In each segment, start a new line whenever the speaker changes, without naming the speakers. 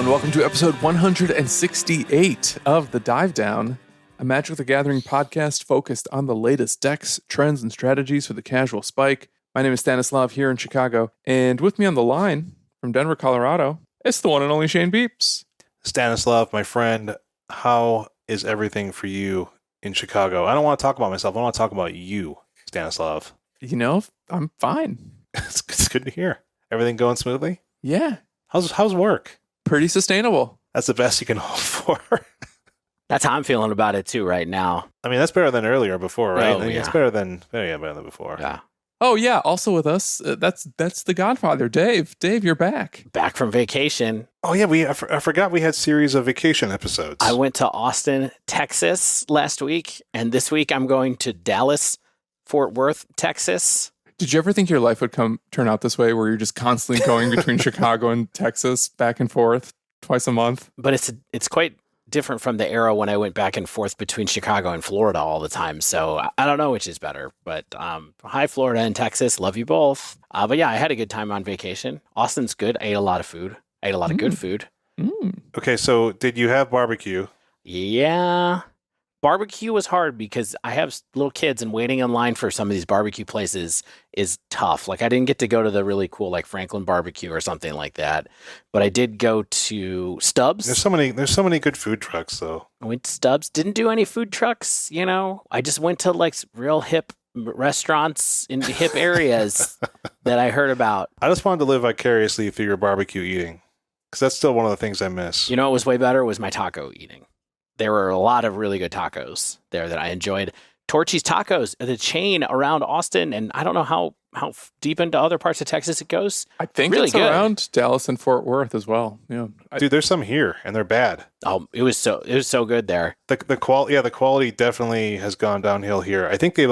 and welcome to episode 168 of The Dive Down, a Magic the Gathering podcast focused on the latest decks, trends, and strategies for the casual spike. My name is Stanislav here in Chicago, and with me on the line from Denver, Colorado, it's the one and only Shane Beeps.
Stanislav, my friend, how is everything for you in Chicago? I don't want to talk about myself. I want to talk about you, Stanislav.
You know, I'm fine.
It's good to hear. Everything going smoothly?
Yeah.
How's work?
Pretty sustainable.
That's the best you can hope for.
That's how I'm feeling about it too right now.
I mean, that's better than earlier before, right?
Oh,
I mean,
yeah.
It's better than before.
Yeah.
Oh, yeah. Also with us, that's the Godfather, Dave. Dave, you're back.
Back from vacation.
Oh, yeah. I forgot we had series of vacation episodes.
I went to Austin, Texas last week, and this week I'm going to Dallas, Fort Worth, Texas.
Did you ever think your life would turn out this way, where you're just constantly going between Chicago and Texas, back and forth, twice a month?
But it's quite different from the era when I went back and forth between Chicago and Florida all the time. So I don't know which is better. But hi, Florida and Texas. Love you both. But yeah, I had a good time on vacation. Austin's good. I ate a lot of food. I ate a lot of good food.
Okay, so did you have barbecue?
Yeah. Barbecue was hard because I have little kids, and waiting in line for some of these barbecue places is tough. Like, I didn't get to go to the really cool, like Franklin Barbecue or something like that, but I did go to Stubbs.
There's so many good food trucks, though.
I went to Stubbs. Didn't do any food trucks, you know. I just went to like real hip restaurants in hip areas that I heard about.
I just wanted to live vicariously through your barbecue eating, because that's still one of the things I miss.
You know what was way better was my taco eating. There were a lot of really good tacos there that I enjoyed. Torchy's Tacos, the chain around Austin, and I don't know how deep into other parts of Texas it goes.
I think
really
it's
good.
Around Dallas and Fort Worth as well. Yeah,
Dude, there's some here, and they're bad.
Oh, it was so good there.
The quality definitely has gone downhill here. I think I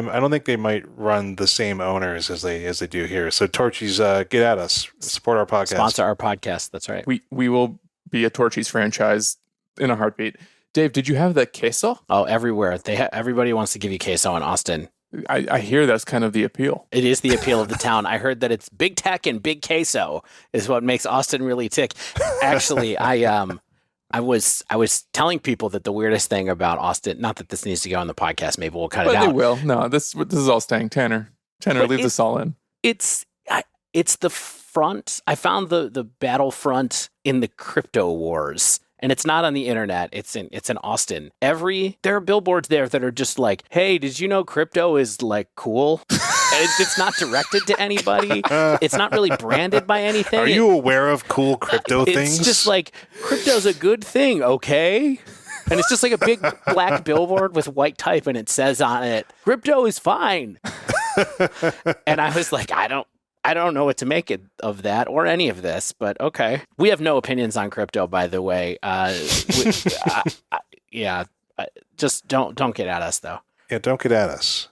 don't think they might run the same owners as they do here. So Torchy's, get at us, support our podcast,
Sponsor our podcast. That's right.
we will be a Torchy's franchise in a heartbeat. Dave, did you have the queso?
Oh, everywhere. Everybody wants to give you queso in Austin.
I hear that's kind of the appeal.
It is the appeal of the town. I heard that it's big tech and big queso is what makes Austin really tick. Actually, I was telling people that the weirdest thing about Austin, not that this needs to go on the podcast, maybe we'll cut it out.
They will. No, this is all staying. Tanner, leave this all in.
It's the front. I found the battlefront in the crypto wars. And it's not on the internet. It's in Austin. There are billboards there that are just like, "Hey, did you know crypto is like cool?" And it's not directed to anybody. It's not really branded by anything.
Are you aware of cool crypto things?
It's just like, crypto's a good thing, okay? And it's just like a big black billboard with white type, and it says on it, "Crypto is fine." And I was like, I don't know what to make of that or any of this, but okay. We have no opinions on crypto, by the way. Just don't get at us, though.
Yeah, don't get at us.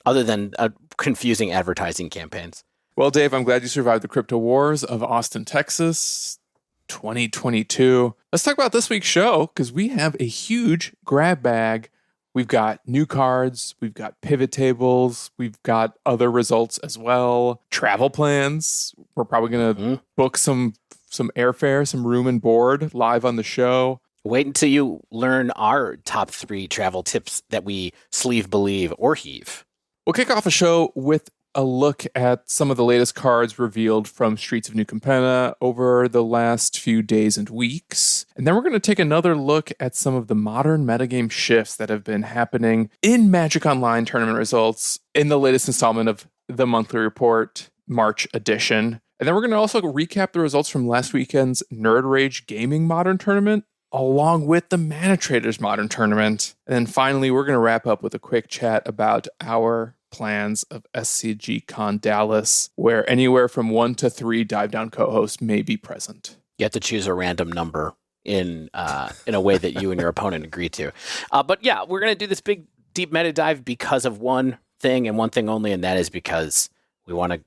Other than confusing advertising campaigns.
Well, Dave, I'm glad you survived the crypto wars of Austin, Texas, 2022. Let's talk about this week's show, because we have a huge grab bag. We've got new cards, we've got pivot tables, we've got other results as well. Travel plans. We're probably going to book some airfare, some room and board live on the show.
Wait until you learn our top 3 travel tips that we sleeve, believe, or heave.
We'll kick off a show with a look at some of the latest cards revealed from Streets of New Capenna over the last few days and weeks. And then we're going to take another look at some of the modern metagame shifts that have been happening in Magic Online tournament results in the latest installment of the monthly report, March edition. And then we're going to also recap the results from last weekend's Nerd Rage Gaming Modern tournament, along with the Manatraders Modern tournament. And then finally, we're going to wrap up with a quick chat about our plans of SCG Con Dallas, where anywhere from 1 to 3 dive down co-hosts may be present.
You have to choose a random number in a way that you and your opponent agree to. But yeah, we're going to do this big, deep meta dive because of one thing and one thing only, and that is because we want to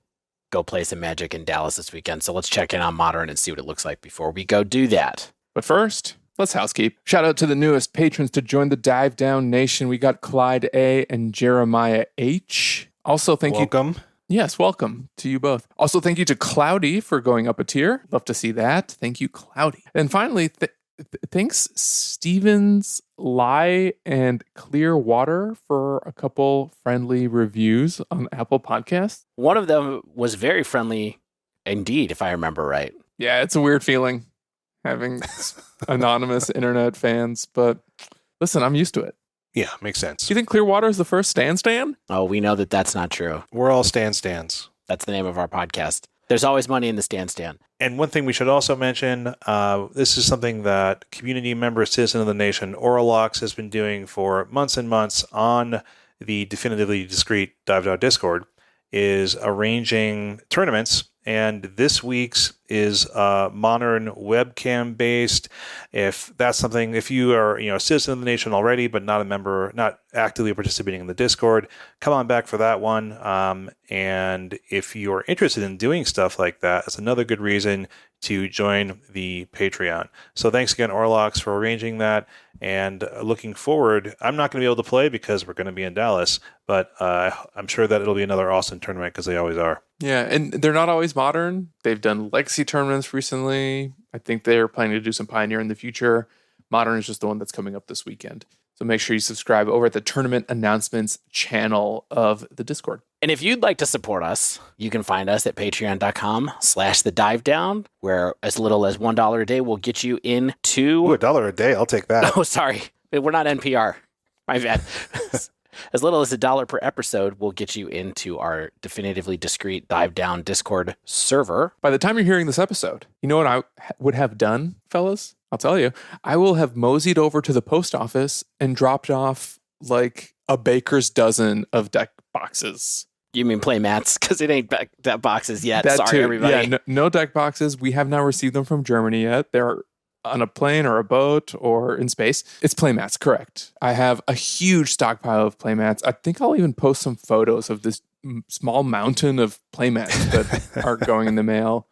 go play some Magic in Dallas this weekend. So let's check in on Modern and see what it looks like before we go do that.
But first, let's housekeep. Shout out to the newest patrons to join the Dive Down Nation. We got Clyde A. and Jeremiah H. Also,
Welcome.
Yes, welcome to you both. Also, thank you to Cloudy for going up a tier. Love to see that. Thank you, Cloudy. And finally, thanks Stevens, Lie, and Clearwater for a couple friendly reviews on Apple Podcasts.
One of them was very friendly indeed, if I remember right.
Yeah, it's a weird feeling having anonymous internet fans, but listen, I'm used to it.
Yeah, makes sense.
Do you think Clearwater is the first Stan?
Oh, we know that that's not true.
We're all stands.
That's the name of our podcast. There's always money in the stand.
And one thing we should also mention, this is something that community member, citizen of the nation, Oralox has been doing for months and months on the Definitively Discreet Dive Down Discord, is arranging tournaments. And this week's is modern webcam based. If that's something, if you are a citizen of the nation already, but not a member, not actively participating in the Discord, come on back for that one. And if you're interested in doing stuff like that, it's another good reason to join the Patreon. So thanks again, Orlox, for arranging that. And looking forward, I'm not going to be able to play because we're going to be in Dallas, but I'm sure that it'll be another awesome tournament because they always are.
Yeah, and they're not always modern. They've done legacy tournaments recently. I think they're planning to do some Pioneer in the future. Modern is just the one that's coming up this weekend. So make sure you subscribe over at the tournament announcements channel of the Discord.
And if you'd like to support us, you can find us at patreon.com/thedivedown, where as little as $1 a day will get you into...
Ooh, $1 a day, I'll take that.
Oh, sorry. We're not NPR. My bad. As little as $1 per episode will get you into our definitively discreet Dive Down Discord server.
By the time you're hearing this episode, you know what I would have done, fellas? I'll tell you. I will have moseyed over to the post office and dropped off like a baker's dozen of deck boxes.
You mean play mats? Because it ain't deck boxes yet.
That
Sorry,
too.
everybody.
Yeah, no deck boxes. We have not received them from Germany yet. They're on a plane or a boat or in space. It's playmats, correct. I have a huge stockpile of playmats. I think I'll even post some photos of this small mountain of playmats that are going in the mail.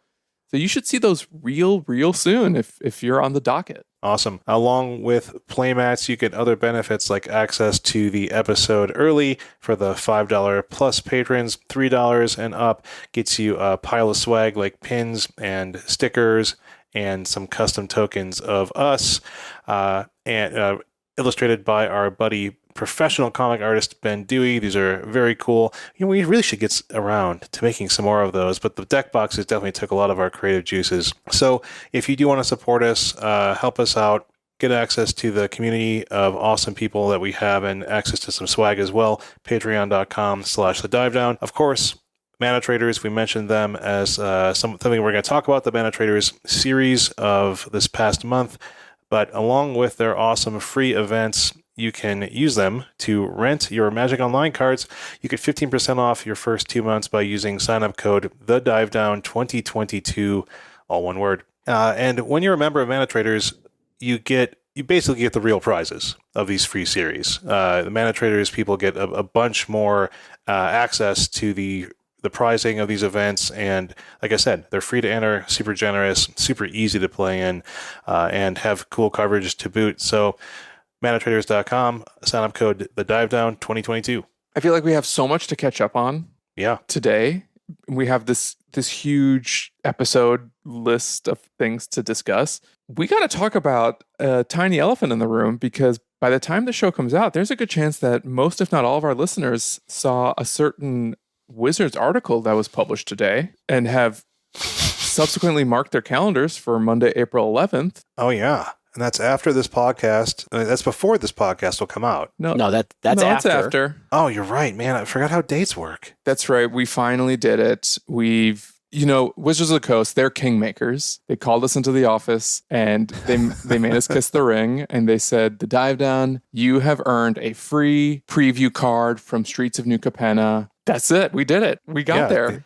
So you should see those real soon if you're on the docket.
Awesome. Along with playmats, you get other benefits like access to the episode early for the $5 plus patrons. $3 and up gets you a pile of swag like pins and stickers and some custom tokens of us, and illustrated by our buddy professional comic artist Ben Dewey. These are very cool. We really should get around to making some more of those, but the deck boxes definitely took a lot of our creative juices. So if you do want to support us, help us out, get access to the community of awesome people that we have and access to some swag as well, patreon.com/thedivedown. Of course, Manatraders, we mentioned them as something we're going to talk about, the Manatraders series of this past month. But along with their awesome free events, you can use them to rent your Magic Online cards. You get 15% off your first 2 months by using sign-up code THEDIVEDOWN2022, all one word. And when you're a member of Manatraders, you basically get the real prizes of these free series. The Manatraders people get a bunch more access to the prizing of these events, and like I said, they're free to enter, super generous, super easy to play in, and have cool coverage to boot. So Manatraders.com, sign up code THEDIVEDOWN2022.
I feel like we have so much to catch up on today. We have this huge episode list of things to discuss. We got to talk about a tiny elephant in the room, because by the time the show comes out, there's a good chance that most, if not all, of our listeners saw a certain Wizards article that was published today and have subsequently marked their calendars for Monday, April 11th.
Oh, yeah. And that's after this podcast. That's before this podcast will come out.
No, that's after.
Oh, you're right, man. I forgot how dates work.
That's right. We finally did it. Wizards of the Coast, they're kingmakers. They called us into the office and they made us kiss the ring, and they said, "The Dive Down, you have earned a free preview card from Streets of New Capenna." That's it. We did it. We got there.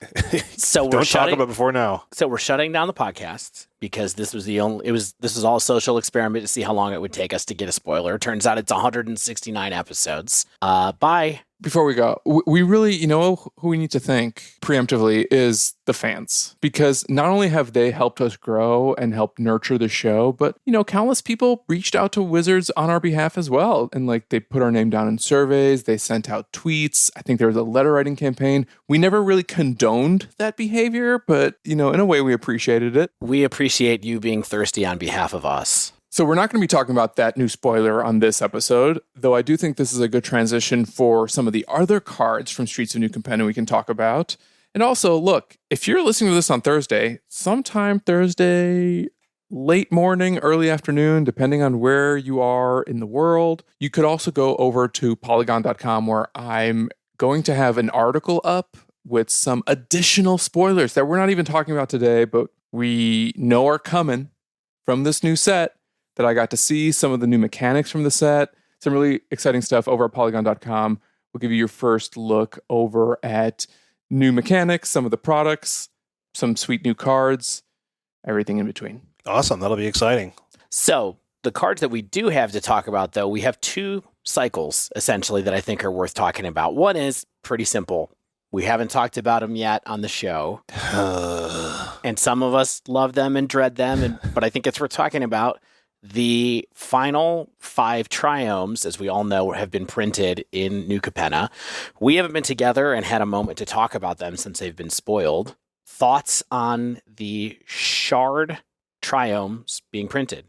So
Don't talk about it before now.
So we're shutting down the podcast because this was this was all a social experiment to see how long it would take us to get a spoiler. Turns out it's 169 episodes. Bye.
Before we go, we really, who we need to thank preemptively is the fans, because not only have they helped us grow and help nurture the show, but, countless people reached out to Wizards on our behalf as well. And they put our name down in surveys. They sent out tweets. I think there was a letter writing marketing campaign. We never really condoned that behavior, but, in a way we appreciated it.
We appreciate you being thirsty on behalf of us.
So we're not going to be talking about that new spoiler on this episode, though I do think this is a good transition for some of the other cards from Streets of New Capenna we can talk about. And also, look, if you're listening to this on Thursday, sometime Thursday, late morning, early afternoon, depending on where you are in the world, you could also go over to polygon.com, where I'm going to have an article up with some additional spoilers that we're not even talking about today, but we know are coming from this new set, that I got to see some of the new mechanics from the set, some really exciting stuff over at polygon.com. We'll give you your first look over at new mechanics, some of the products, some sweet new cards, everything in between.
Awesome. That'll be exciting.
So the cards that we do have to talk about, though, we have two cycles, essentially, that I think are worth talking about. One is pretty simple. We haven't talked about them yet on the show. And some of us love them and dread them, but I think it's worth talking about. The final 5 Triomes, as we all know, have been printed in New Capenna. We haven't been together and had a moment to talk about them since they've been spoiled. Thoughts on the shard Triomes being printed?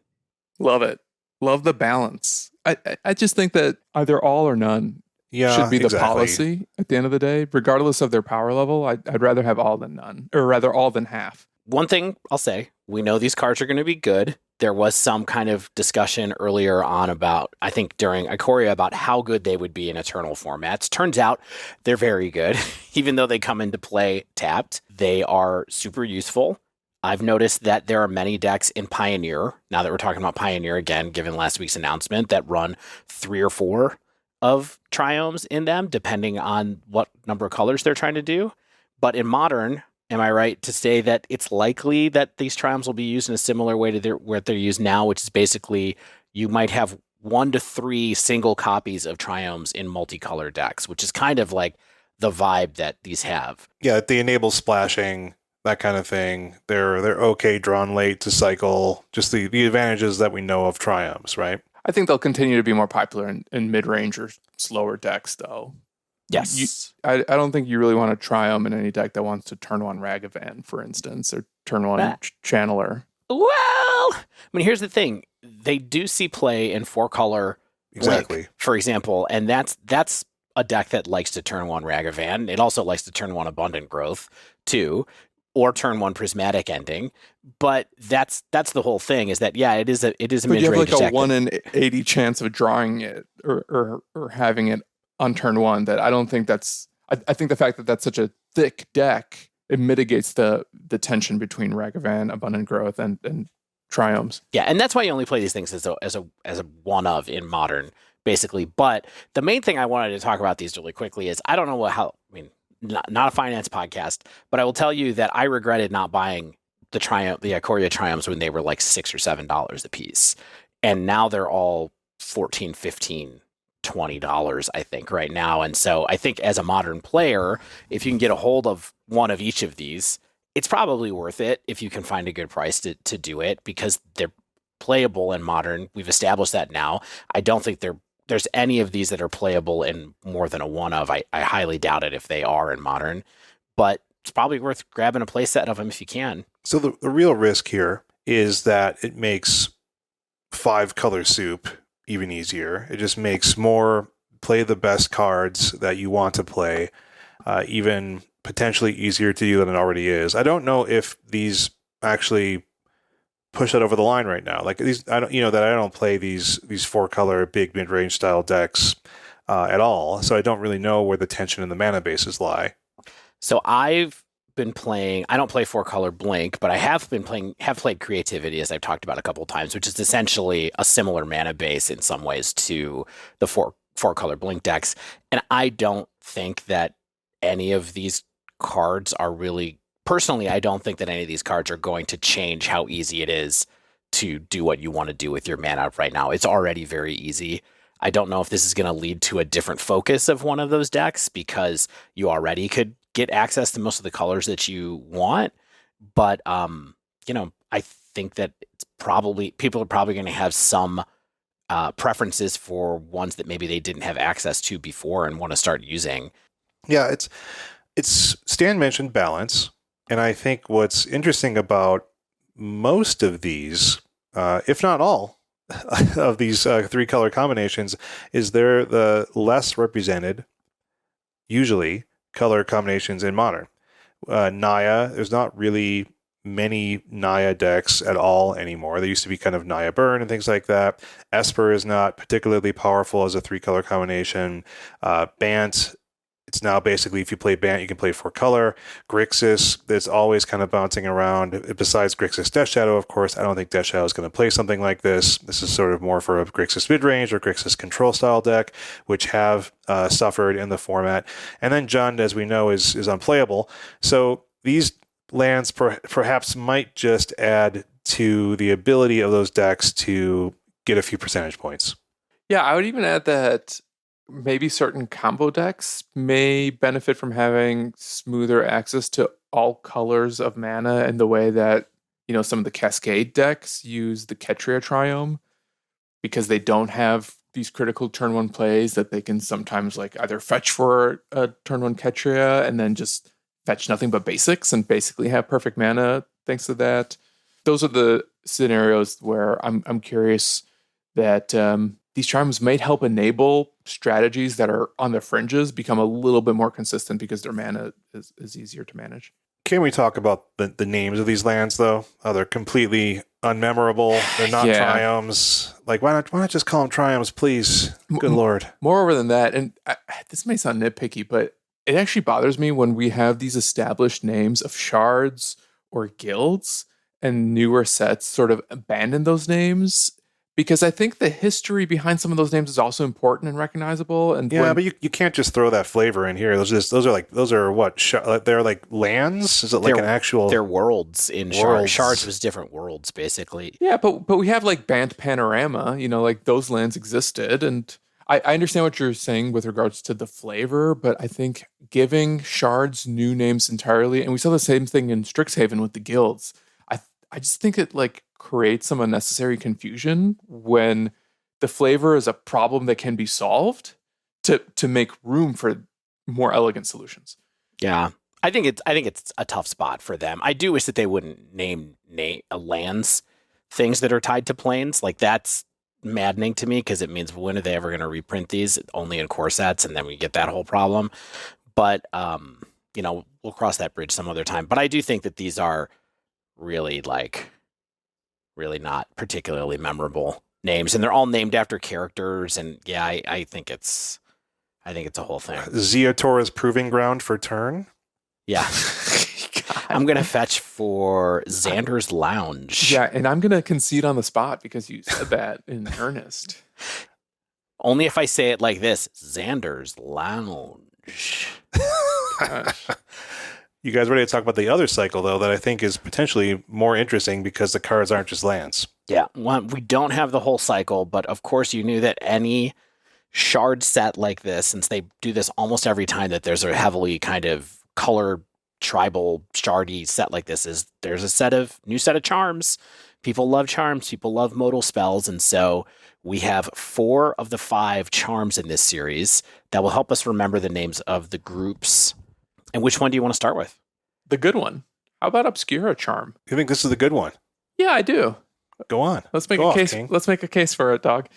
Love it. Love the balance. I just think that either all or none should be the policy at the end of the day. Regardless of their power level, I'd rather have all than none, or rather all than half.
One thing I'll say, we know these cards are going to be good. There was some kind of discussion earlier on about, I think during Ikoria, about how good they would be in Eternal formats. Turns out they're very good. Even though they come into play tapped, they are super useful. I've noticed that there are many decks in Pioneer, now that we're talking about Pioneer again, given last week's announcement, that run 3 or 4 of Triomes in them, depending on what number of colors they're trying to do. But in Modern, am I right to say that it's likely that these Triomes will be used in a similar way to what they're used now, which is basically you might have 1 to 3 single copies of Triomes in multicolor decks, which is kind of like the vibe that these have.
Yeah, they enable splashing, that kind of thing. They're okay drawn late to cycle, just the advantages that we know of Triomes, right?
I think they'll continue to be more popular in mid-range or slower decks, though.
Yes.
I don't think you really want to Triome in any deck that wants to turn 1 Ragavan, for instance, or turn 1 Channeler.
Well, I mean, here's the thing. They do see play in 4-color
Exactly.
Blink, for example, and that's a deck that likes to turn 1 Ragavan. It also likes to turn 1 Abundant Growth, too, or turn 1 Prismatic Ending. But that's the whole thing, is that, yeah, it is a mid-range deck.
But you have like a 1 in 80 chance of drawing it or having it on turn 1. That I don't think that's... I think the fact that that's such a thick deck, it mitigates the tension between Ragavan, Abundant Growth, and Triomes.
Yeah, and that's why you only play these things as a one of in Modern, basically. But the main thing I wanted to talk about these really quickly is, I don't know not a finance podcast, but I will tell you that I regretted not buying the Ikoria Triomes when they were like $6 or $7 a piece, and now they're all $14, $15, $20, I think, right now. And so I think as a Modern player, if you can get a hold of one of each of these, it's probably worth it if you can find a good price to do it, because they're playable in Modern. We've established that now. I don't think there's any of these that are playable in more than a one of. I highly doubt it if they are in Modern, but it's probably worth grabbing a play set of them if you can.
So the real risk here is that it makes 5-color soup even easier. It just makes play the best cards that you want to play, even potentially easier to do than it already is. I don't know if these actually push that over the line right now. Like these, I don't play these 4-color big mid-range style decks at all. So I don't really know where the tension and the mana bases lie.
So I've been playing, I don't play 4-color Blink, but I have played Creativity, as I've talked about a couple of times, which is essentially a similar mana base in some ways to the 4-color Blink decks. And I don't think that any of these cards are really, personally, I don't think that any of these cards are going to change how easy it is to do what you want to do with your mana right now. It's already very easy. I don't know if this is going to lead to a different focus of one of those decks, because you already could get access to most of the colors that you want. But, I think that people are probably going to have some preferences for ones that maybe they didn't have access to before and want to start using.
Yeah, it's Stan mentioned balance, and I think what's interesting about most of these, if not all, of these three color combinations is they're the less represented, usually, color combinations in Modern. Naya, there's not really many Naya decks at all anymore. There used to be kind of Naya Burn and things like that. Esper is not particularly powerful as a three color combination. Bant, it's now basically if you play Bant, you can play four color. Grixis, that's always kind of bouncing around. Besides Grixis Death Shadow, of course, I don't think Death Shadow is going to play something like this. This is sort of more for a Grixis mid-range or Grixis control style deck, which have suffered in the format. And then Jund, as we know, is unplayable. So these lands perhaps might just add to the ability of those decks to get a few percentage points.
Yeah, I would even add that maybe certain combo decks may benefit from having smoother access to all colors of mana in the way that, you know, some of the Cascade decks use the Ketria Triome because they don't have these critical turn one plays that they can sometimes like either fetch for a turn one Ketria and then just fetch nothing but basics and basically have perfect mana thanks to that. Those are the scenarios where I'm curious that these charms might help enable strategies that are on the fringes become a little bit more consistent because their mana is easier to manage.
Can we talk about the names of these lands, though? Oh, they're completely unmemorable. They're not triomes. Like, why not just call them triomes, please? Good Lord.
Moreover than that, and this may sound nitpicky, but it actually bothers me when we have these established names of shards or guilds and newer sets sort of abandon those names because I think the history behind some of those names is also important and recognizable. And
but you can't just throw that flavor in here. Those are what? They're like lands? Is it like an actual?
They're worlds in Shards. Shards was different worlds, basically.
Yeah, but we have like Bant Panorama, you know, like those lands existed. And I understand what you're saying with regards to the flavor, but I think giving shards new names entirely, and we saw the same thing in Strixhaven with the guilds. I just think it like creates some unnecessary confusion when the flavor is a problem that can be solved to make room for more elegant solutions.
Yeah. I think it's a tough spot for them. I do wish that they wouldn't name lands things that are tied to planes. Like that's maddening to me because it means when are they ever going to reprint these only in core sets and then we get that whole problem. But you know, we'll cross that bridge some other time. But I do think that these are really not particularly memorable names, and they're all named after characters. And yeah, I think it's a whole thing.
Zeotora's Proving Ground for turn.
Yeah. I'm going to fetch for Xander's Lounge.
Yeah, and I'm going to concede on the spot because you said that in earnest.
Only if I say it like this, Xander's Lounge.
Gosh.
You guys ready to talk about the other cycle, though, that I think is potentially more interesting because the cards aren't just lands?
Yeah, we don't have the whole cycle, but of course you knew that any shard set like this, since they do this almost every time that there's a heavily kind of color tribal shardy set like this, there's a new set of charms. People love charms, people love modal spells, and so we have 4 of the 5 charms in this series that will help us remember the names of the groups. And which one do you want to start with?
The good one. How about Obscura Charm?
You think this is the good one?
Yeah, I do.
Go on.
Let's make a case. King. Let's make a case for it, dog.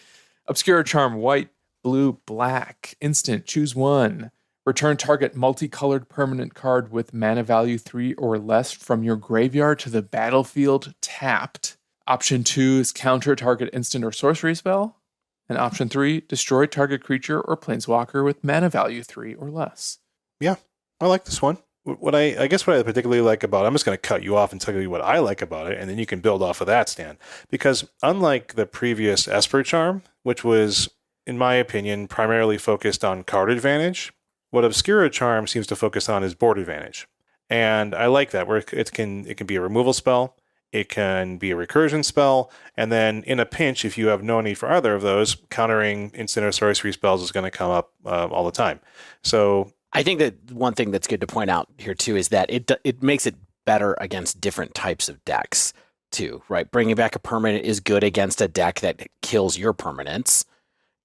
Obscura Charm, white, blue, black. Instant, choose one. Return target multicolored permanent card with mana value 3 or less from your graveyard to the battlefield tapped. Option 2 is counter target instant or sorcery spell. And option 3, destroy target creature or planeswalker with mana value 3 or less.
Yeah. I like this one. What I particularly like about it, I'm just going to cut you off and tell you what I like about it, and then you can build off of that, Stan. Because unlike the previous Esper Charm, which was, in my opinion, primarily focused on card advantage, what Obscura Charm seems to focus on is board advantage. And I like that, where it can be a removal spell, it can be a recursion spell, and then in a pinch, if you have no need for either of those, countering instant or sorcery spells is going to come up all the time. So
I think that one thing that's good to point out here too is that it makes it better against different types of decks too, right? Bringing back a permanent is good against a deck that kills your permanents,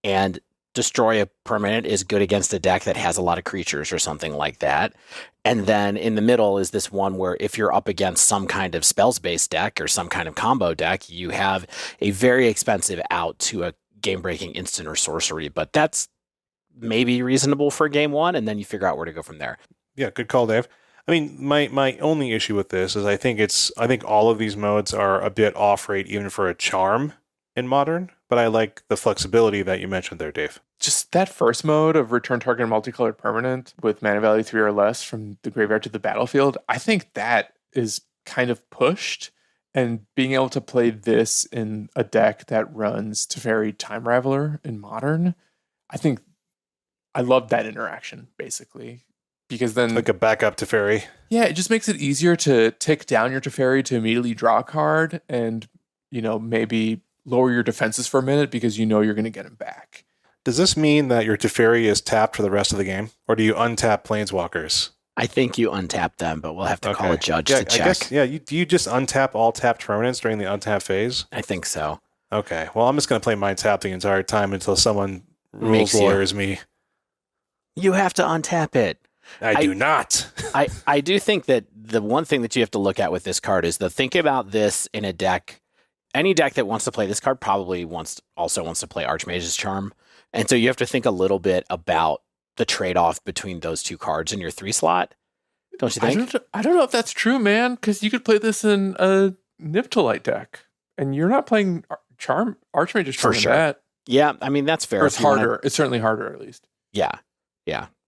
and destroy a permanent is good against a deck that has a lot of creatures or something like that. And then in the middle is this one where if you're up against some kind of spells-based deck or some kind of combo deck, you have a very expensive out to a game-breaking instant or sorcery. But that's maybe reasonable for game one, and then you figure out where to go from there.
Yeah, good call, Dave. I mean, my only issue with this is I think all of these modes are a bit off rate even for a charm in Modern, but I like the flexibility that you mentioned there, Dave.
Just that first mode of return target multicolored permanent with mana value 3 or less from the graveyard to the battlefield, I think that is kind of pushed. And being able to play this in a deck that runs Teferi Time Raveler in Modern, I love that interaction, basically. Because then,
like a backup Teferi.
Yeah, it just makes it easier to tick down your Teferi to immediately draw a card and, maybe lower your defenses for a minute because you're going to get him back.
Does this mean that your Teferi is tapped for the rest of the game? Or do you untap Planeswalkers?
I think you untap them, but we'll have to call a judge to check.
I guess, do you just untap all tapped permanents during the untap phase?
I think so.
Okay, well, I'm just going to play mine tap the entire time until someone rules lawyers me.
You have to untap it.
I do not.
I do think that the one thing that you have to look at with this card is think about this in a deck. Any deck that wants to play this card probably also wants to play Archmage's Charm. And so you have to think a little bit about the trade-off between those two cards in your 3 slot. Don't you think?
I don't know if that's true, man, because you could play this in a Niptolite deck. And you're not playing Archmage's Charm
for sure.
that.
Yeah, I mean, that's fair.
Or it's harder. It's certainly harder, at least.
Yeah.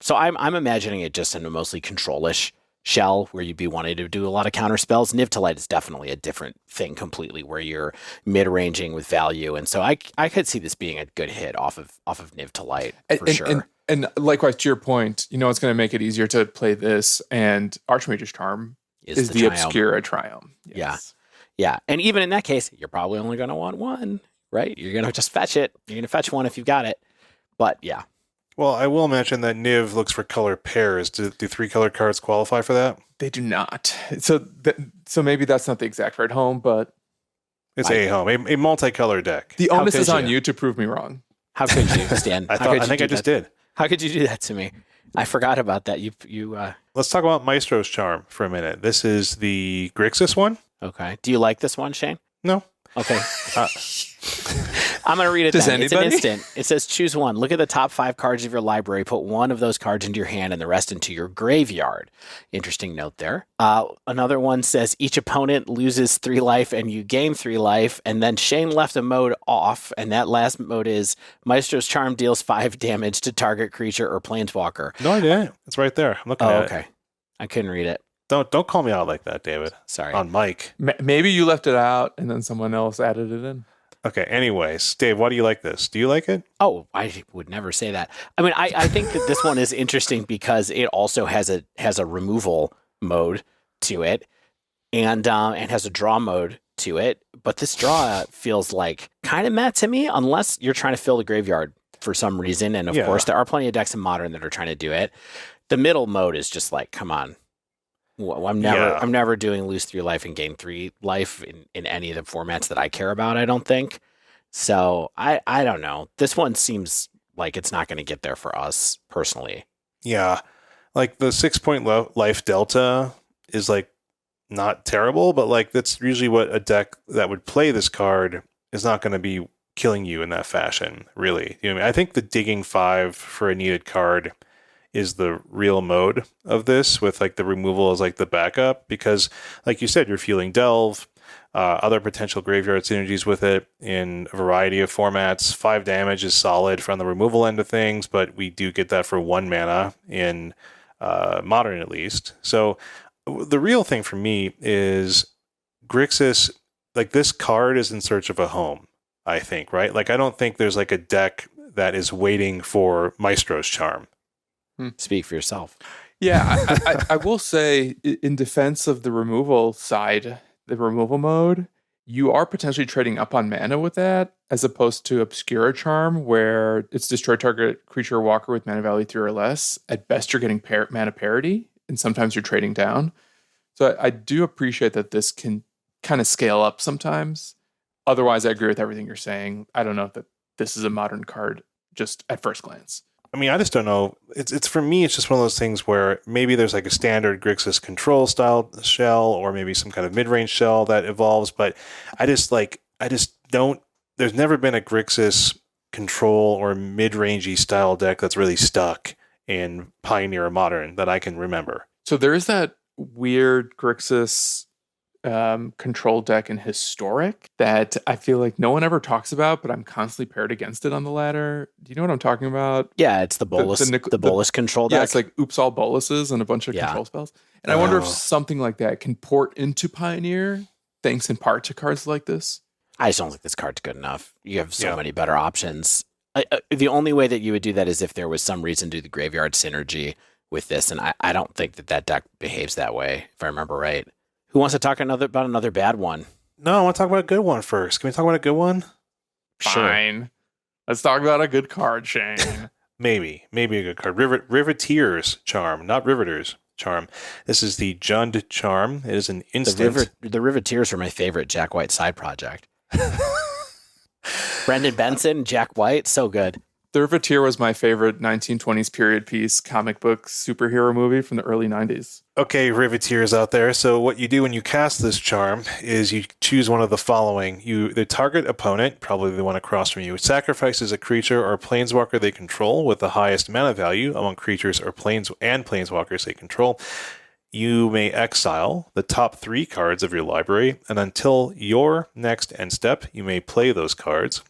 So I'm imagining it just in a mostly control-ish shell where you'd be wanting to do a lot of counter spells. Niptolite is definitely a different thing completely where you're mid-ranging with value. And so I could see this being a good hit off of Niptolite for sure.
And likewise, to your point, it's going to make it easier to play this, and Archmage's Charm is the Obscura Triome.
Yes. Yeah. And even in that case, you're probably only going to want one, right? You're going to just fetch it. You're going to fetch one if you've got it. But yeah.
Well, I will mention that Niv looks for color pairs. Do 3 color cards qualify for that?
They do not. So maybe that's not the exact right home, but
it's a home, a multicolored deck.
The onus is on you to prove me wrong.
How could you, Stan?
I think I just did.
How could you do that to me? I forgot about that.
Let's talk about Maestro's Charm for a minute. This is the Grixis one.
Okay. Do you like this one, Shane?
No.
Okay. I'm going to read it
Does
then.
anybody?
It's an instant. It says, choose one. Look at the top 5 cards of your library. Put one of those cards into your hand and the rest into your graveyard. Interesting note there. Another one says, each opponent loses 3 life and you gain 3 life. And then Shane left a mode off. And that last mode is Maestro's Charm deals 5 damage to target creature or planeswalker.
No, I didn't. It's right there. I'm looking at it.
Okay. I couldn't read it.
Don't call me out like that, David.
Sorry.
On mic.
Maybe you left it out and then someone else added it in.
Okay, anyways, Dave, why do you like this? Do you like it?
Oh, I would never say that. I mean, I think that this one is interesting because it also has a removal mode to it and has a draw mode to it. But this draw feels like kind of meh to me unless you're trying to fill the graveyard for some reason. And of course, there are plenty of decks in Modern that are trying to do it. The middle mode is just like, come on. I'm never doing lose 3 life and gain 3 life in any of the formats that I care about, I don't think. So I don't know. This one seems like it's not going to get there for us personally.
Yeah. Like the 6-point life delta is like not terrible, but like that's usually what a deck that would play this card is not going to be killing you in that fashion, really. You know what I mean? I think the digging 5 for a needed card is the real mode of this, with like the removal as like the backup, because like you said, you're fueling Delve, other potential graveyard synergies with it in a variety of formats. 5 damage is solid from the removal end of things, but we do get that for 1 mana in Modern at least. So the real thing for me is Grixis, like this card is in search of a home, I think, right? Like I don't think there's like a deck that is waiting for Maestro's Charm.
Speak for yourself.
Yeah, I will say in defense of the removal side, the removal mode, you are potentially trading up on mana with that, as opposed to Obscura Charm, where it's destroy target creature or walker with mana value 3 or less. At best, you're getting mana parity, and sometimes you're trading down. So I do appreciate that this can kind of scale up sometimes. Otherwise, I agree with everything you're saying. I don't know if this is a Modern card just at first glance.
I mean, I just don't know. It's for me, it's just one of those things where maybe there's like a standard Grixis control style shell, or maybe some kind of mid-range shell that evolves. But I just don't. There's never been a Grixis control or mid-rangey style deck that's really stuck in Pioneer or Modern that I can remember.
So there is that weird Grixis control deck in Historic that I feel like no one ever talks about, but I'm constantly paired against it on the ladder. Do you know what I'm talking about?
Yeah, it's the bolus, the bolus control deck.
Yeah, it's like oops all boluses and a bunch of control spells. And I wonder if something like that can port into Pioneer, thanks in part to cards like this.
I just don't think this card's good enough. You have so many better options. The only way that you would do that is if there was some reason to do the graveyard synergy with this, and I don't think that deck behaves that way, if I remember right. Who wants to talk about another bad one?
No, I want to talk about a good one first. Can we talk about a good one?
Fine. Sure. Let's talk about a good card, Shane.
maybe a good card. Riveteers Charm, not Riveters Charm. This is the Jund Charm. It is an instant.
The Riveteers are my favorite Jack White side project. Brendan Benson, Jack White, so good.
The Riveteer was my favorite 1920s period piece comic book superhero movie from the early 90s.
Okay, Riveteers out there. So what you do when you cast this charm is you choose one of the following. The target opponent, probably the one across from you, sacrifices a creature or planeswalker they control with the highest mana value among creatures or planeswalkers they control. You may exile the top 3 cards of your library, and until your next end step, you may play those cards.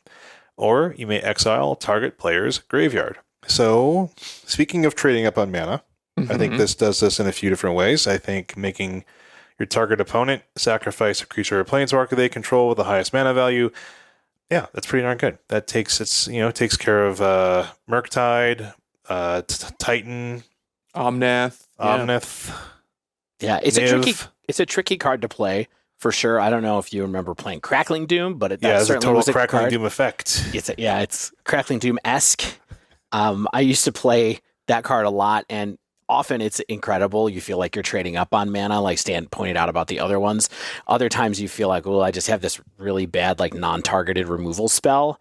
Or you may exile target player's graveyard. So, speaking of trading up on mana, I think this does this in a few different ways. I think making your target opponent sacrifice a creature or planeswalker they control with the highest mana value. Yeah, that's pretty darn good. That takes care of Murktide, Titan,
Omnath.
Yeah, it's a tricky card to play. For sure. I don't know if you remember playing Crackling Doom, but
it's a total Crackling Doom effect.
It's Crackling Doom-esque. I used to play that card a lot, and often it's incredible. You feel like you're trading up on mana, like Stan pointed out about the other ones. Other times you feel like, well, I just have this really bad, like non-targeted removal spell.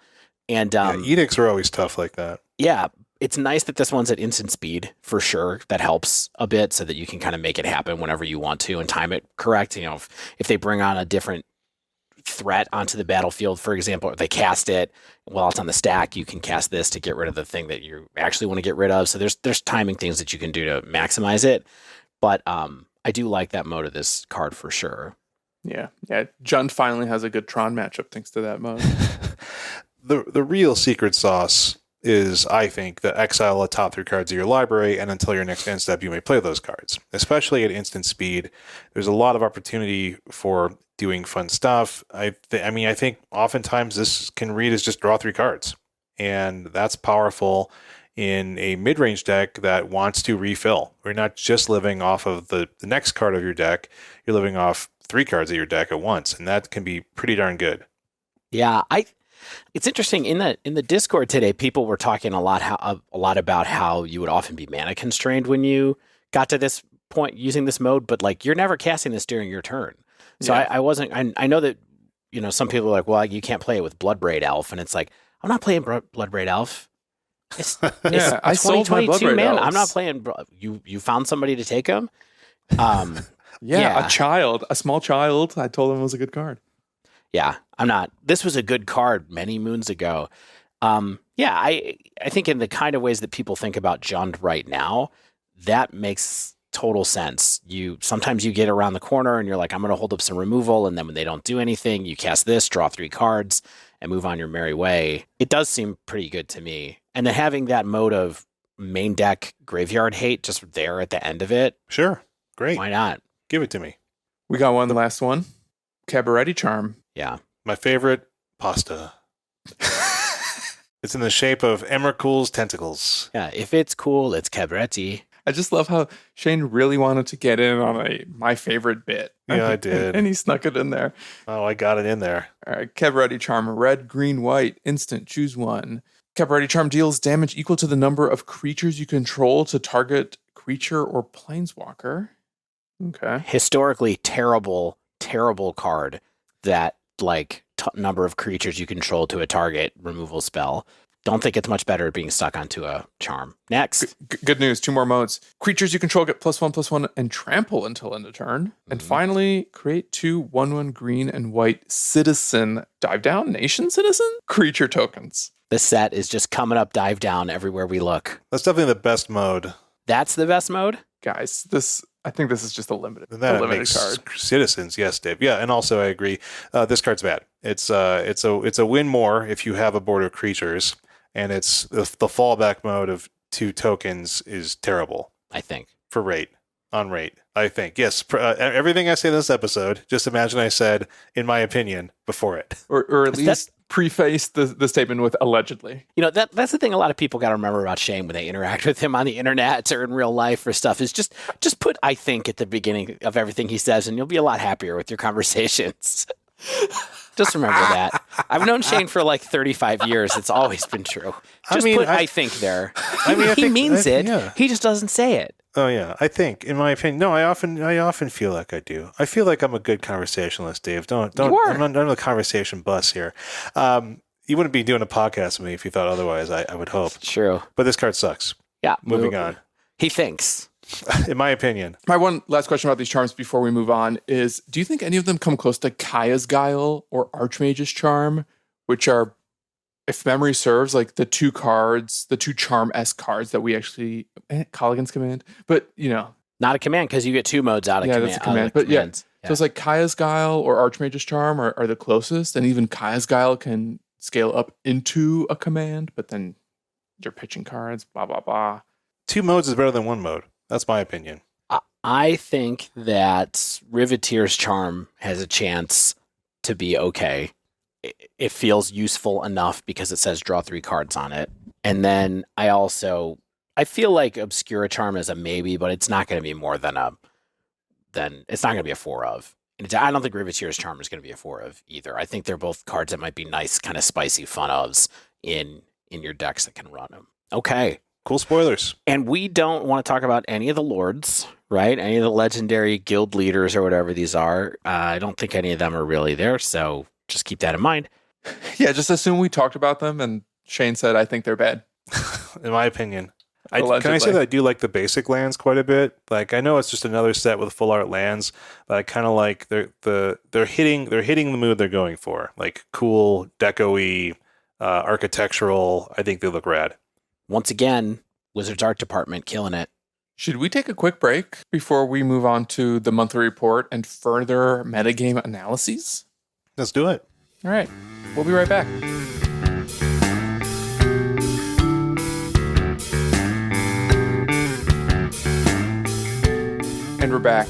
And
edicts are always tough like that.
Yeah. It's nice that this one's at instant speed, for sure. That helps a bit so that you can kind of make it happen whenever you want to and time it correct. You know, if they bring on a different threat onto the battlefield, for example, or they cast it while it's on the stack, you can cast this to get rid of the thing that you actually want to get rid of. So there's timing things that you can do to maximize it. But I do like that mode of this card for sure.
Yeah. Jund finally has a good Tron matchup thanks to that mode.
The real secret sauce is, I think, that exile the top 3 cards of your library, and until your next end step, you may play those cards. Especially at instant speed, there's a lot of opportunity for doing fun stuff. I think oftentimes this can read as just draw 3 cards, and that's powerful in a mid-range deck that wants to refill. We're not just living off of the next card of your deck, you're living off 3 cards of your deck at once, and that can be pretty darn good.
Yeah, it's interesting in the Discord today. People were talking a lot about how you would often be mana constrained when you got to this point using this mode, but like you're never casting this during your turn. So I wasn't. I know that some people are like, well, you can't play it with Bloodbraid Elf, and it's like I'm not playing Bloodbraid Elf. It's
I sold my Bloodbraid
man.
Elves.
I'm not playing. You found somebody to take them.
A small child. I told him it was a good card.
Yeah, I'm not. This was a good card many moons ago. I think in the kind of ways that people think about Jund right now, that makes total sense. Sometimes you get around the corner and you're like, I'm going to hold up some removal, and then when they don't do anything, you cast this, draw 3 cards, and move on your merry way. It does seem pretty good to me. And then having that mode of main deck graveyard hate just there at the end of it.
Sure. Great.
Why not?
Give it to me.
We got the last one. Cabaretti Charm.
Yeah.
My favorite pasta. It's in the shape of Emrakul's tentacles.
Yeah, if it's cool, it's Cabaretti.
I just love how Shane really wanted to get in on my favorite bit.
Yeah, I did.
And he snuck it in there.
Oh, I got it in there.
All right, Cabaretti Charm, red, green, white, instant, choose one. Cabaretti Charm deals damage equal to the number of creatures you control to target creature or planeswalker. Okay.
Historically terrible card that number of creatures you control to a target removal spell. Don't think it's much better at being stuck onto a charm. Next.
Good news, 2 more modes. Creatures you control get +1/+1 and trample until end of turn. And finally, create 2 1/1 green and white citizen dive down nation citizen creature tokens.
This set is just coming up dive down everywhere we look.
That's definitely the best mode.
That's the best mode?
Guys, I think this is just a limited
card. Citizens, yes, Dave. Yeah, and also I agree. This card's bad. It's a win more if you have a board of creatures, and it's the fallback mode of 2 tokens is terrible.
I think
for on rate. I think yes. Everything I say in this episode, just imagine I said in my opinion before it,
or at least preface the statement with allegedly.
That's the thing a lot of people got to remember about Shane when they interact with him on the internet or in real life or stuff is just put I think at the beginning of everything he says and you'll be a lot happier with your conversations. Just remember that. I've known Shane for like 35 years. It's always been true. Put I think there. He means it. Yeah. He just doesn't say it.
Oh yeah, I think, in my opinion, no. I often feel like I do. I feel like I'm a good conversationalist, Dave. Don't. I'm on the conversation bus here. You wouldn't be doing a podcast with me if you thought otherwise. I would hope.
It's true.
But this card sucks.
Yeah.
Moving on.
He thinks.
In my opinion.
My one last question about these charms before we move on is: do you think any of them come close to Kaya's Guile or Archmage's Charm, which are, if memory serves, like the 2 charm-esque cards that we actually Colligan's command, but
not a command because you get 2 modes out of command.
Yeah, that's a command. But yeah, so it's like Kaya's Guile or Archmage's Charm are the closest, and even Kaya's Guile can scale up into a command, but then you're pitching cards, blah blah blah.
2 modes is better than 1 mode. That's my opinion.
I think that Riveteers Charm has a chance to be okay. It feels useful enough because it says draw 3 cards on it. And then I feel like Obscura Charm is a maybe, but it's not going to be more than it's not going to be a 4 of. And I don't think Riveteers Charm is going to be a 4 of either. I think they're both cards that might be nice, kind of spicy fun ofs in your decks that can run them. Okay.
Cool spoilers.
And we don't want to talk about any of the lords, right? Any of the legendary guild leaders or whatever these are. I don't think any of them are really there, so just keep that in mind.
Yeah, just assume we talked about them and Shane said, I think they're bad.
In my opinion. Can I say that I do like the basic lands quite a bit? Like, I know it's just another set with full art lands, but I kind of like they're hitting the mood they're going for. Like cool, deco-y, architectural. I think they look rad.
Once again, Wizards Art Department killing it.
Should we take a quick break before we move on to the monthly report and further metagame analyses?
Let's do it.
All right. We'll be right back. And we're back.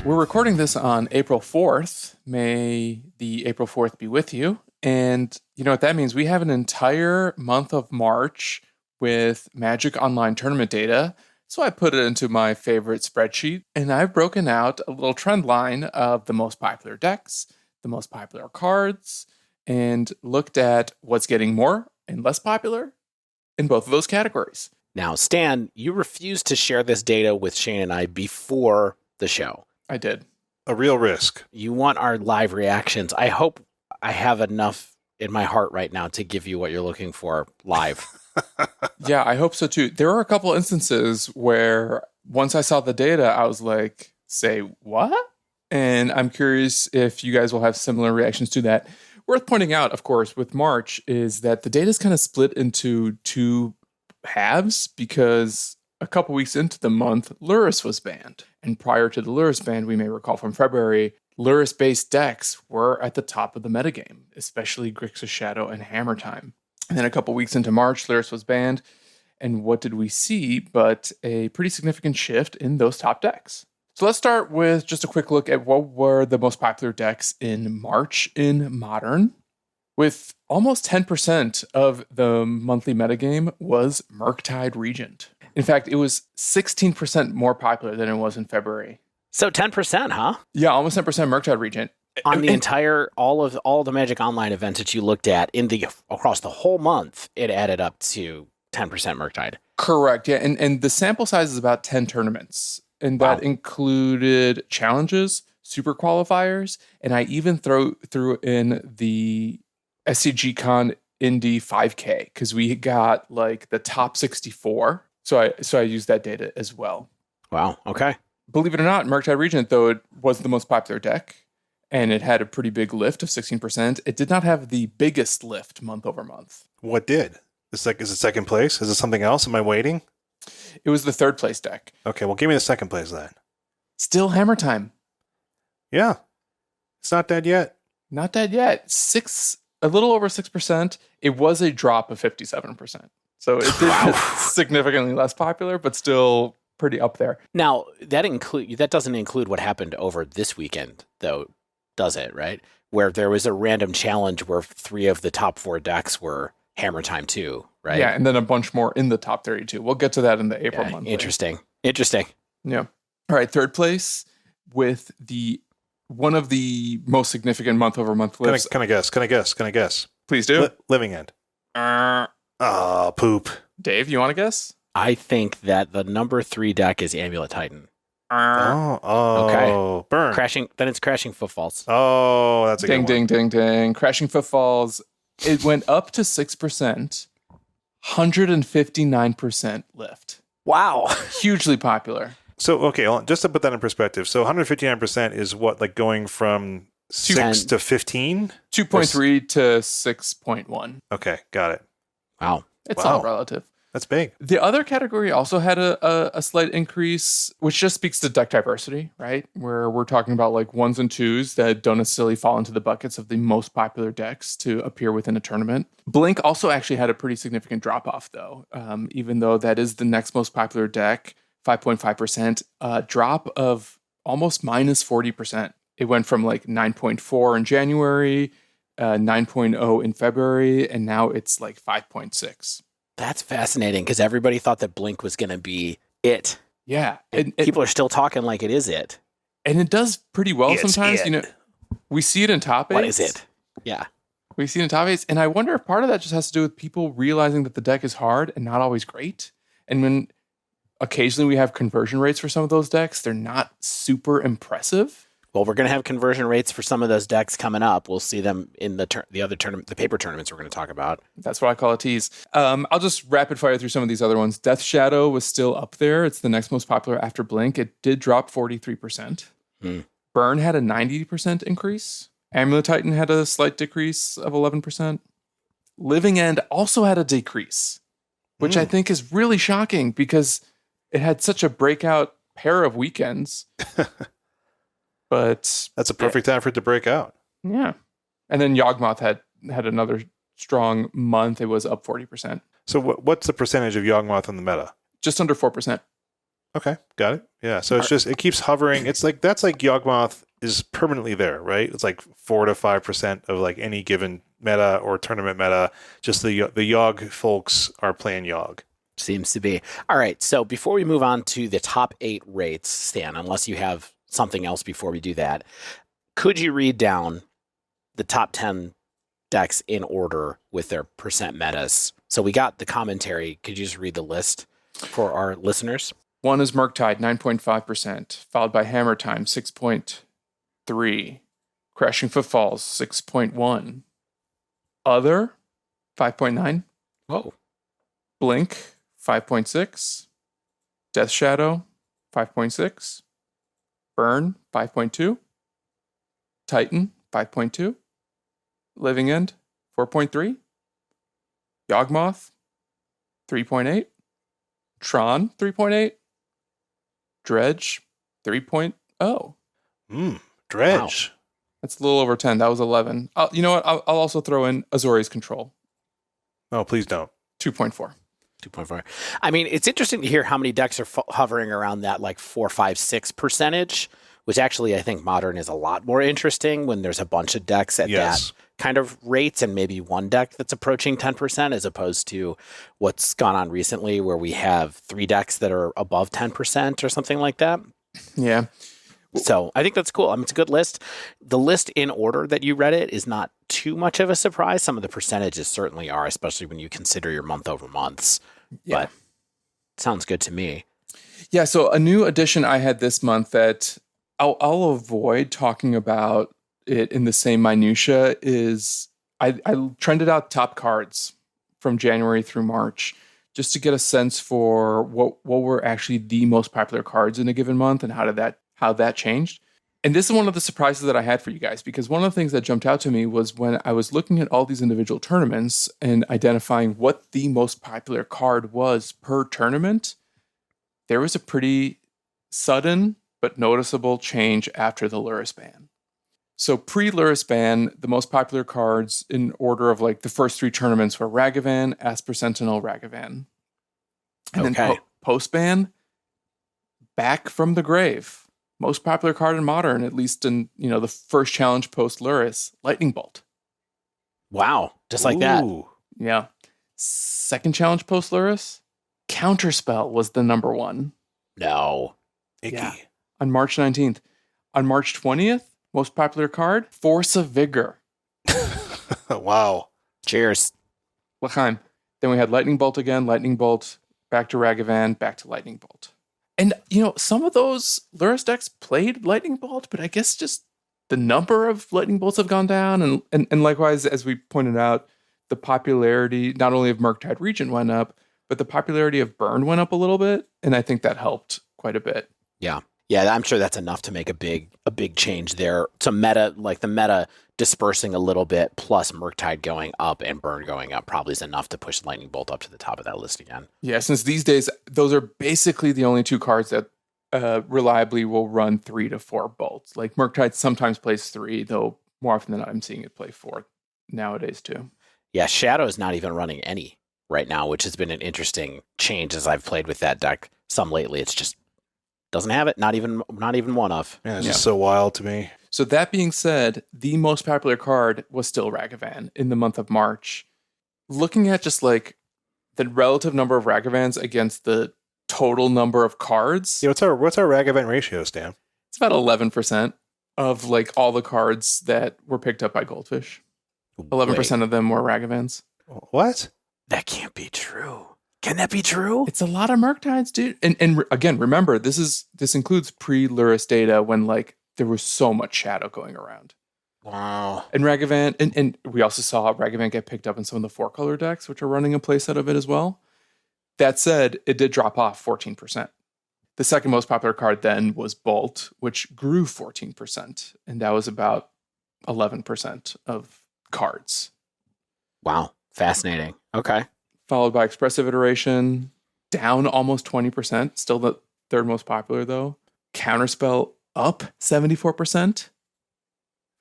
We're recording this on April 4th. May the April 4th be with you. And you know what that means? We have an entire month of March with Magic Online tournament data. So I put it into my favorite spreadsheet, and I've broken out a little trend line of the most popular decks, the most popular cards, and looked at what's getting more and less popular in both of those categories.
Now, Stan, you refused to share this data with Shane and I before the show.
I did.
A real risk.
You want our live reactions. I hope I have enough in my heart right now to give you what you're looking for live.
Yeah, I hope so too. There are a couple instances where once I saw the data, I was like, say what? And I'm curious if you guys will have similar reactions to that. Worth pointing out, of course, with March is that the data is kind of split into 2 halves because a couple weeks into the month, Lurrus was banned. And prior to the Lurrus ban, we may recall from February, Lurrus-based decks were at the top of the metagame, especially Grixis Shadow and Hammer Time. And then a couple weeks into March, Lurrus was banned. And what did we see but a pretty significant shift in those top decks? So let's start with just a quick look at what were the most popular decks in March in Modern. With almost 10% of the monthly metagame was Murktide Regent. In fact, it was 16% more popular than it was in February.
So 10%, huh?
Yeah, almost 10% Murktide Regent.
On the entire, all the Magic Online events that you looked at across the whole month, it added up to 10% Murktide.
Correct, yeah. And the sample size is about 10 tournaments. And that included challenges, super qualifiers, and I even threw in the SCGCon Indy 5K because we got like the top 64. So I used that data as well.
Wow. Okay.
Believe it or not, Murktide Regent, though it was the most popular deck and it had a pretty big lift of 16%, it did not have the biggest lift month over month.
What did? Is it second place? Is it something else? Am I waiting?
It was the third place deck.
Okay, well, give me the second place then.
Still Hammer Time.
Yeah. It's not dead yet.
Not dead yet. A little over 6%. It was a drop of 57%. So it did get significantly less popular, but still pretty up there.
Now, that doesn't include what happened over this weekend, though, does it, right? Where there was a random challenge where 3 of the top 4 decks were Hammer Time too, right?
Yeah, and then a bunch more in the top 32. We'll get to that in the April month.
Interesting.
Yeah. All right, third place with one of the most significant month-over-month lifts.
Can I guess?
Please do.
Living End. Poop.
Dave, you want to guess?
I think that the number 3 deck is Amulet Titan.
Okay. Burn.
Then it's Crashing Footfalls.
Oh, that's a good one.
Ding. Crashing Footfalls. It went up to 6%, 159% lift.
Wow.
Hugely popular.
So, okay, just to put that in perspective. So 159% is what, like going from 6 to 15?
2.3 to 6.1.
Okay, got it.
Wow.
It's all relative.
That's big.
The other category also had a slight increase, which just speaks to deck diversity, right? Where we're talking about like 1s and 2s that don't necessarily fall into the buckets of the most popular decks to appear within a tournament. Blink also actually had a pretty significant drop off, though, even though that is the next most popular deck, 5.5%, drop of almost minus 40%. It went from like 9.4 in January, 9.0 in February, and now it's like 5.6.
That's fascinating because everybody thought that Blink was going to be it.
Yeah.
And people are still talking like it is it.
And it does pretty well sometimes.
It.
You know, we see it in top 8s.
What is it? Yeah.
We see it in top 8s. And I wonder if part of that just has to do with people realizing that the deck is hard and not always great. And when occasionally we have conversion rates for some of those decks, they're not super impressive.
Well, we're going to have conversion rates for some of those decks coming up. We'll see them in the other tournament, the paper tournaments we're going to talk about.
That's what I call a tease. I'll just rapid fire through some of these other ones. Death Shadow was still up there. It's the next most popular after Blink. It did drop 43%. Burn had a 90% increase. Amulet Titan had a slight decrease of 11%. Living End also had a decrease, which I think is really shocking because it had such a breakout pair of weekends. But
that's a perfect time for it to break out.
Yeah. And then Yawgmoth had another strong month. It was up 40%.
So what's the percentage of Yawgmoth in the meta?
Just under 4%.
Okay, got it. Yeah, so it keeps hovering. It's like that's like Yawgmoth is permanently there, right? It's like 4 to 5% of like any given meta or tournament meta. Just the Yawg folks are playing Yawg.
Seems to be. All right, so before we move on to the top 8 rates, Stan, unless you have something else before we do that, could you read down the top 10 decks in order with their percent metas? So we got the commentary. Could you just read the list for our listeners?
1 is Murktide, 9.5%, followed by Hammer Time, 6.3%, Crashing Footfalls, 6.1%, Other, 5.9%,
Whoa.
Blink, 5.6%, Death Shadow, 5.6%, Burn, 5.2%, Titan, 5.2%, Living End, 4.3%, Yawgmoth, 3.8%, Tron, 3.8%, Dredge, 3.0%.
Dredge.
Wow. That's a little over 10. That was 11. You know what? I'll also throw in Azori's Control.
Oh, please don't.
2.4.
2.4. I mean, it's interesting to hear how many decks are hovering around that like 4, 5, 6%, which actually I think Modern is a lot more interesting when there's a bunch of decks at that kind of rates and maybe one deck that's approaching 10% as opposed to what's gone on recently where we have 3 decks that are above 10% or something like that.
Yeah.
So I think that's cool. I mean, it's a good list. The list in order that you read it is not too much of a surprise. Some of the percentages certainly are, especially when you consider your month over months.
Yeah.
But sounds good to me.
Yeah. So a new addition I had this month that I'll avoid talking about it in the same minutia is I trended out top cards from January through March just to get a sense for what were actually the most popular cards in a given month and how that changed. And this is one of the surprises that I had for you guys, because one of the things that jumped out to me was when I was looking at all these individual tournaments and identifying what the most popular card was per tournament, there was a pretty sudden but noticeable change after the Lurrus ban. So pre-Lurrus ban, the most popular cards in order of like the first 3 tournaments were Ragavan, Asper Sentinel, Ragavan. And then post-ban, back from the grave. Most popular card in Modern, at least in the first challenge post-Lurrus, Lightning Bolt.
Wow, just like that.
Yeah. Second challenge post-Lurrus, Counterspell was the number 1.
No.
Icky.
Yeah. On March 19th. On March 20th, most popular card, Force of Vigor.
Wow.
Cheers.
L'chaim. Then we had Lightning Bolt again, Lightning Bolt, back to Ragavan, back to Lightning Bolt. And, some of those Lurrus decks played Lightning Bolt, but I guess just the number of Lightning Bolts have gone down. And likewise, as we pointed out, the popularity, not only of Murktide Regent went up, but the popularity of Burn went up a little bit. And I think that helped quite a bit.
Yeah. Yeah, I'm sure that's enough to make a big change there. To meta, like the meta dispersing a little bit, plus Murktide going up and Burn going up probably is enough to push Lightning Bolt up to the top of that list again.
Yeah, since these days, those are basically the only 2 cards that reliably will run 3 to 4 bolts. Like Murktide sometimes plays 3, though more often than not, I'm seeing it play 4 nowadays too.
Yeah, Shadow is not even running any right now, which has been an interesting change as I've played with that deck some lately. It's just doesn't have it, not even one of.
Yeah, it's just so wild to me.
So that being said, the most popular card was still Ragavan in the month of March. Looking at just like the relative number of Ragavans against the total number of cards.
Yeah, what's our Ragavan ratio, Stan?
It's about 11% of like all the cards that were picked up by Goldfish. 11% of them were Ragavans.
What?
That can't be true. Can that be true?
It's a lot of Murktides, dude. And again, remember, this includes pre-Lurrus data when like there was so much shadow going around.
Wow.
And Ragavan, and we also saw Ragavan get picked up in some of the 4-color decks, which are running a playset of it as well. That said, it did drop off 14%. The second most popular card then was Bolt, which grew 14%. And that was about 11% of cards.
Wow. Fascinating. Okay.
Followed by Expressive Iteration, down almost 20%. Still the third most popular, though. Counterspell up 74%.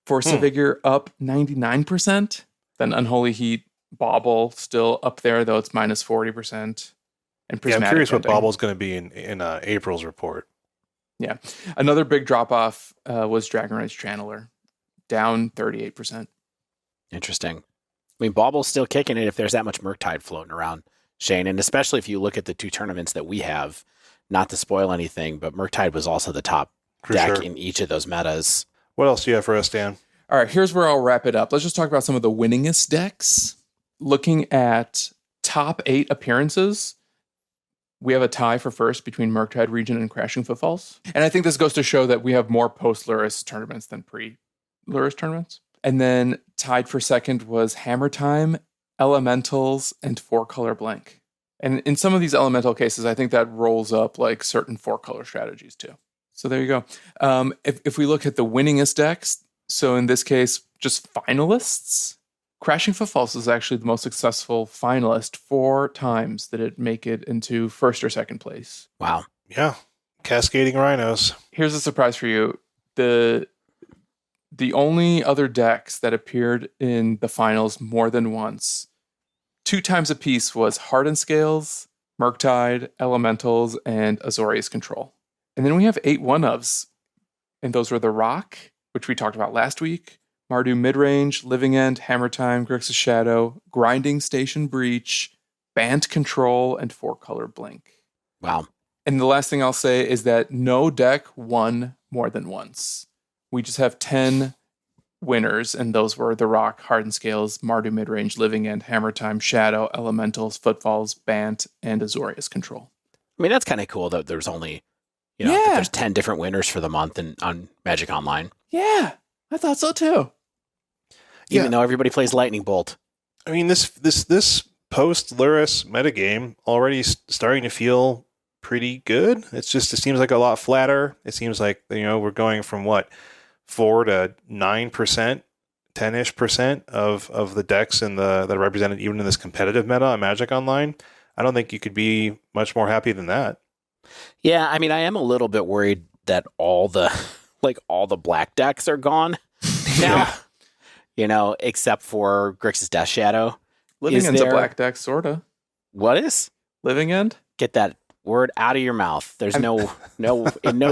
Force of Vigor up 99%. Then Unholy Heat, Bauble still up there, though it's minus 40%. And Prismatic
I'm curious
Ending.
what Bauble's going to be in April's report.
Yeah. Another big drop-off was Dragonrage Channeler, down 38%.
Interesting. I mean, Bauble's still kicking it if there's that much Murktide floating around, Shane. And especially if you look at the 2 tournaments that we have, not to spoil anything, but Murktide was also the top deck in each of those metas.
What else do you have for us, Dan?
All right, here's where I'll wrap it up. Let's just talk about some of the winningest decks. Looking at top 8 appearances, we have a tie for first between Murktide Regent and Crashing Footfalls. And I think this goes to show that we have more post-Lurrus tournaments than pre-Lurrus tournaments. And then tied for second was Hammer Time, Elementals, and 4-color blank. And in some of these elemental cases, I think that rolls up like certain 4-color strategies too. So there you go. If we look at the winningest decks, so in this case, just finalists, Crashing Footfalls is actually the most successful finalist 4 times that it make it into first or second place.
Wow.
Yeah. Cascading Rhinos.
Here's a surprise for you. The only other decks that appeared in the finals more than once, 2 times apiece, was Hardened Scales, Murktide, Elementals, and Azorius Control. And then we have 8 one-ofs, and those were The Rock, which we talked about last week, Mardu Midrange, Living End, Hammer Time, Grixis Shadow, Grinding Station Breach, Band Control, and 4-color Blink.
Wow.
And the last thing I'll say is that no deck won more than once. We just have 10 winners, and those were The Rock, Hardened Scales, Mardu Midrange, Living End, Hammer Time, Shadow, Elementals, Footfalls, Bant, and Azorius Control.
I mean, that's kind of cool that there's only, that there's 10 different winners for the month on Magic Online.
Yeah, I thought so too.
even though everybody plays Lightning Bolt.
I mean, this Post-Lurrus metagame already starting to feel pretty good. It seems like a lot flatter. It seems like, we're going from 4 to 9%, 10-ish% of the decks that are represented even in this competitive meta on Magic Online. I don't think you could be much more happy than that.
Yeah, I mean, I am a little bit worried that all the black decks are gone now. Except for Grixis Death Shadow.
Living End's a black deck, sorta.
What is?
Living End?
Get that word out of your mouth. There's no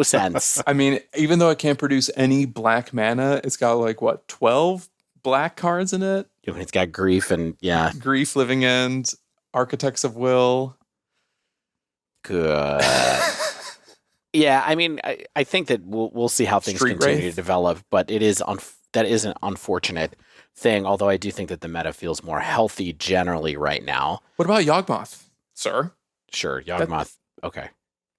sense.
I mean, even though it can't produce any black mana, it's got 12 black cards in it?
It's got Grief and
Grief, Living End, Architects of Will.
Good. Yeah, I mean, I think that we'll see how things continue to develop, but that is an unfortunate thing, although I do think that the meta feels more healthy generally right now.
What about Yawgmoth, sir?
Sure, Yawgmoth. Okay.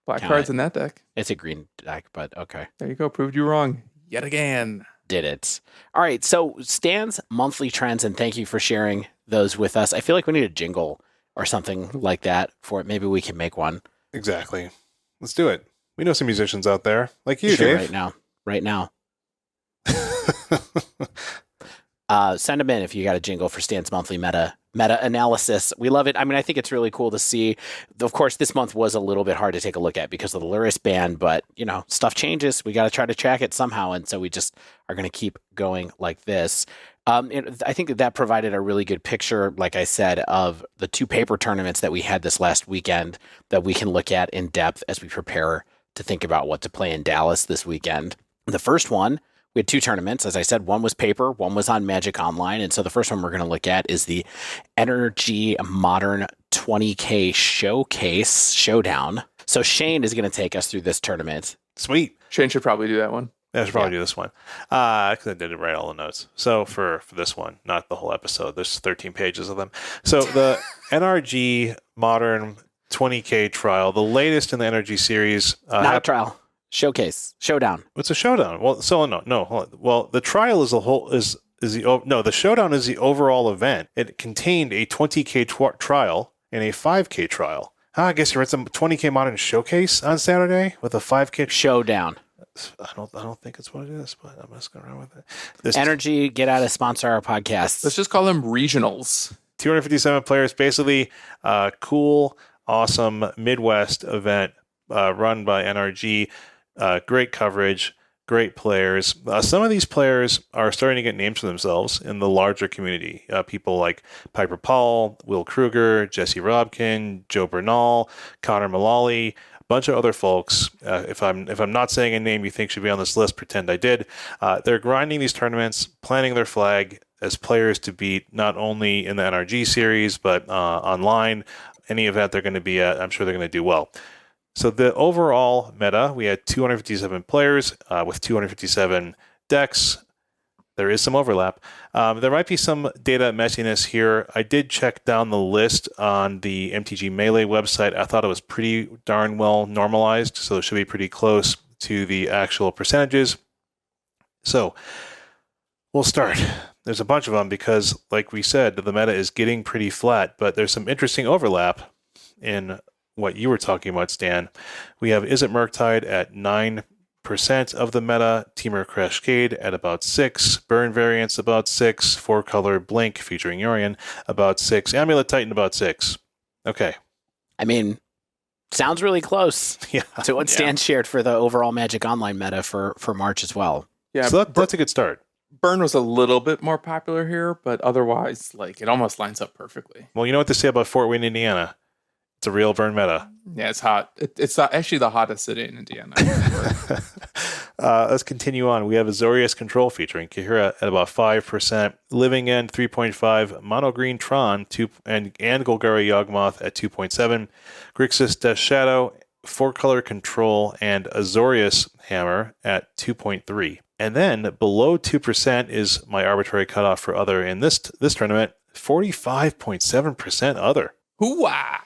Black cards in that deck.
It's a green deck, but okay.
There you go. Proved you wrong. Yet again.
Did it. All right, so Stan's monthly trends, and thank you for sharing those with us. I feel like we need a jingle or something like that for it. Maybe we can make one.
Exactly. Let's do it. We know some musicians out there, like you,
sure,
Dave.
Right now. Send them in if you got a jingle for Stan's monthly meta analysis. We love it. I mean, I think it's really cool to see. Of course, this month was a little bit hard to take a look at because of the Lurrus ban, but stuff changes. We got to try to track it somehow, and so we just are going to keep going like this. I think that provided a really good picture, like I said, of the 2 paper tournaments that we had this last weekend that we can look at in depth as we prepare to think about what to play in Dallas this weekend. The first one, we had 2 tournaments. As I said, one was paper, one was on Magic Online. And so the first one we're going to look at is the NRG Modern 20K Showdown. So Shane is going to take us through this tournament.
Sweet.
Shane should probably do that one.
I should probably do this one. Because I didn't write all the notes. So for this one, not the whole episode, there's 13 pages of them. So the NRG Modern 20K trial, the latest in the NRG series.
Not a trial. Showdown.
What's a showdown? Well, so no. Hold on. Well, the trial as a whole the showdown is the overall event. It contained a 20K trial and a 5K trial. I guess you're at some 20K Modern Showcase on Saturday with a 5K
showdown.
I don't think it's what it is, but I'm just going to run with it.
NRG, get out of sponsor our podcast.
Let's just call them regionals.
257 players, basically cool, awesome Midwest event run by NRG. Great coverage, great players. Some of these players are starting to get names for themselves in the larger community. People like Piper Paul, Will Kruger, Jesse Robkin, Joe Bernal, Connor Mullally, a bunch of other folks. If I'm not saying a name you think should be on this list, pretend I did. They're grinding these tournaments, planting their flag as players to beat not only in the NRG series, but online. Any event they're going to be at, I'm sure they're going to do well. So the overall meta, we had 257 players with 257 decks. There is some overlap. There might be some data messiness here. I did check down the list on the MTG Melee website. I thought it was pretty darn well normalized, so it should be pretty close to the actual percentages. So we'll start. There's a bunch of them because, like we said, the meta is getting pretty flat, but there's some interesting overlap in what you were talking about, Stan. We have Is It Murktide at 9% of the meta, Temur Cascade at about 6%, Burn Variants about 6%, 4-color Blink featuring Yorion about 6%, Amulet Titan about 6%. Okay.
I mean, sounds really close to what Stan shared for the overall Magic Online meta for March as well.
Yeah,
so that's a good start.
Burn was a little bit more popular here, but otherwise, it almost lines up perfectly.
Well, you know what to say about Fort Wayne, Indiana. It's a real burn meta.
Yeah, it's hot. It's actually the hottest city in Indiana.
Let's continue on. We have Azorius Control featuring Kahira at about 5%, Living End 3.5%, Mono Green Tron 2, and Golgari Yawgmoth at 2.7%, Grixis Death Shadow, 4-color Control, and Azorius Hammer at 2.3%. And then below 2% is my arbitrary cutoff for other in this tournament, 45.7% other.
Hooah!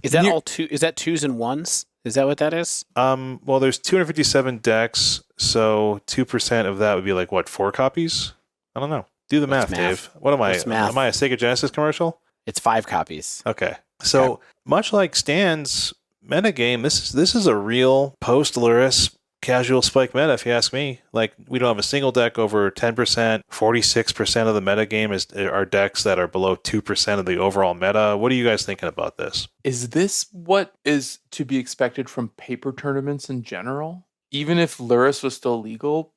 Is that all two? Is that 2s and 1s? Is that what that is?
Well, there's 257 decks, so 2% of that would be 4 copies? I don't know. Do the math,
math?
Dave. What am I?
What's math?
Am I a Sega Genesis commercial?
It's 5 copies.
Okay. So much like Stan's metagame, this is a real post-Lurrus casual spike meta, if you ask me. Like, we don't have a single deck over 10%. 46% of the metagame are decks that are below 2% of the overall meta. What are you guys thinking about this?
Is this what is to be expected from paper tournaments in general? Even if Lurrus was still legal,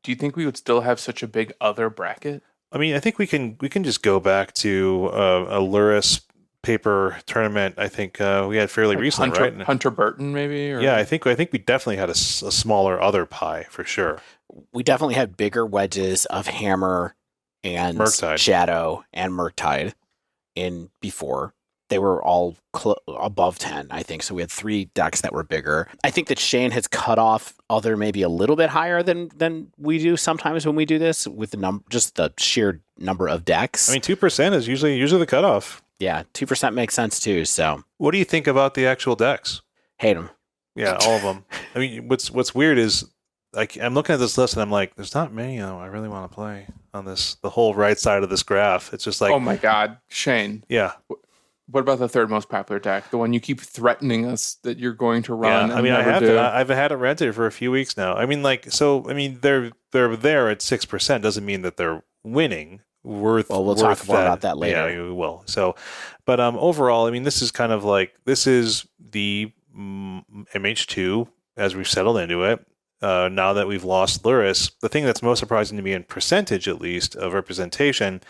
do you think we would still have such a big other bracket?
I mean, I think we can just go back to a Lurrus paper tournament. I think we had fairly recently, right?
Hunter Burton, maybe? Or?
Yeah, I think we definitely had a smaller other pie for sure.
We definitely had bigger wedges of Hammer and
Murktide.
Shadow and Murktide in before. They were all above 10, I think. So we had 3 decks that were bigger. I think that Shane has cut off other maybe a little bit higher than we do sometimes when we do this with just the sheer number of decks.
I mean, 2% is usually the cutoff.
Yeah, 2% makes sense too. So
what do you think about the actual decks?
hate them.
Yeah, all of them. I mean, what's weird is, like, I'm looking at this list and I'm like, there's not many I really want to play on the whole right side of this graph. It's just like,
oh my God, Shane.
Yeah.
What about the third most popular deck? The one you keep threatening us that you're going to run.
Yeah, I mean, I've had it rented for a few weeks now. I mean, they're there at 6%. Doesn't mean that they're winning. We'll
talk more about that later.
Yeah, we will. So, but overall, I mean, this is the MH2 as we've settled into it. Now that we've lost Lurrus, the thing that's most surprising to me in percentage, at least, of representation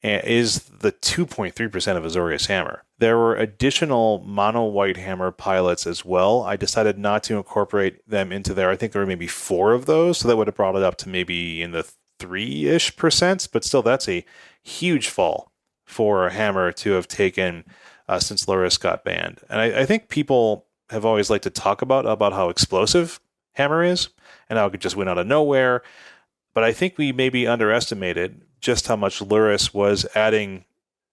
is the 2.3% of Azorius Hammer. There were additional mono white hammer pilots as well. I decided not to incorporate them into there. I think there were maybe 4 of those, so that would have brought it up to maybe in the 3-ish%, but still that's a huge fall for a hammer to have taken since Lurrus got banned. And I think people have always liked to talk about how explosive hammer is and how it could just win out of nowhere. But I think we maybe underestimated just how much Lurrus was adding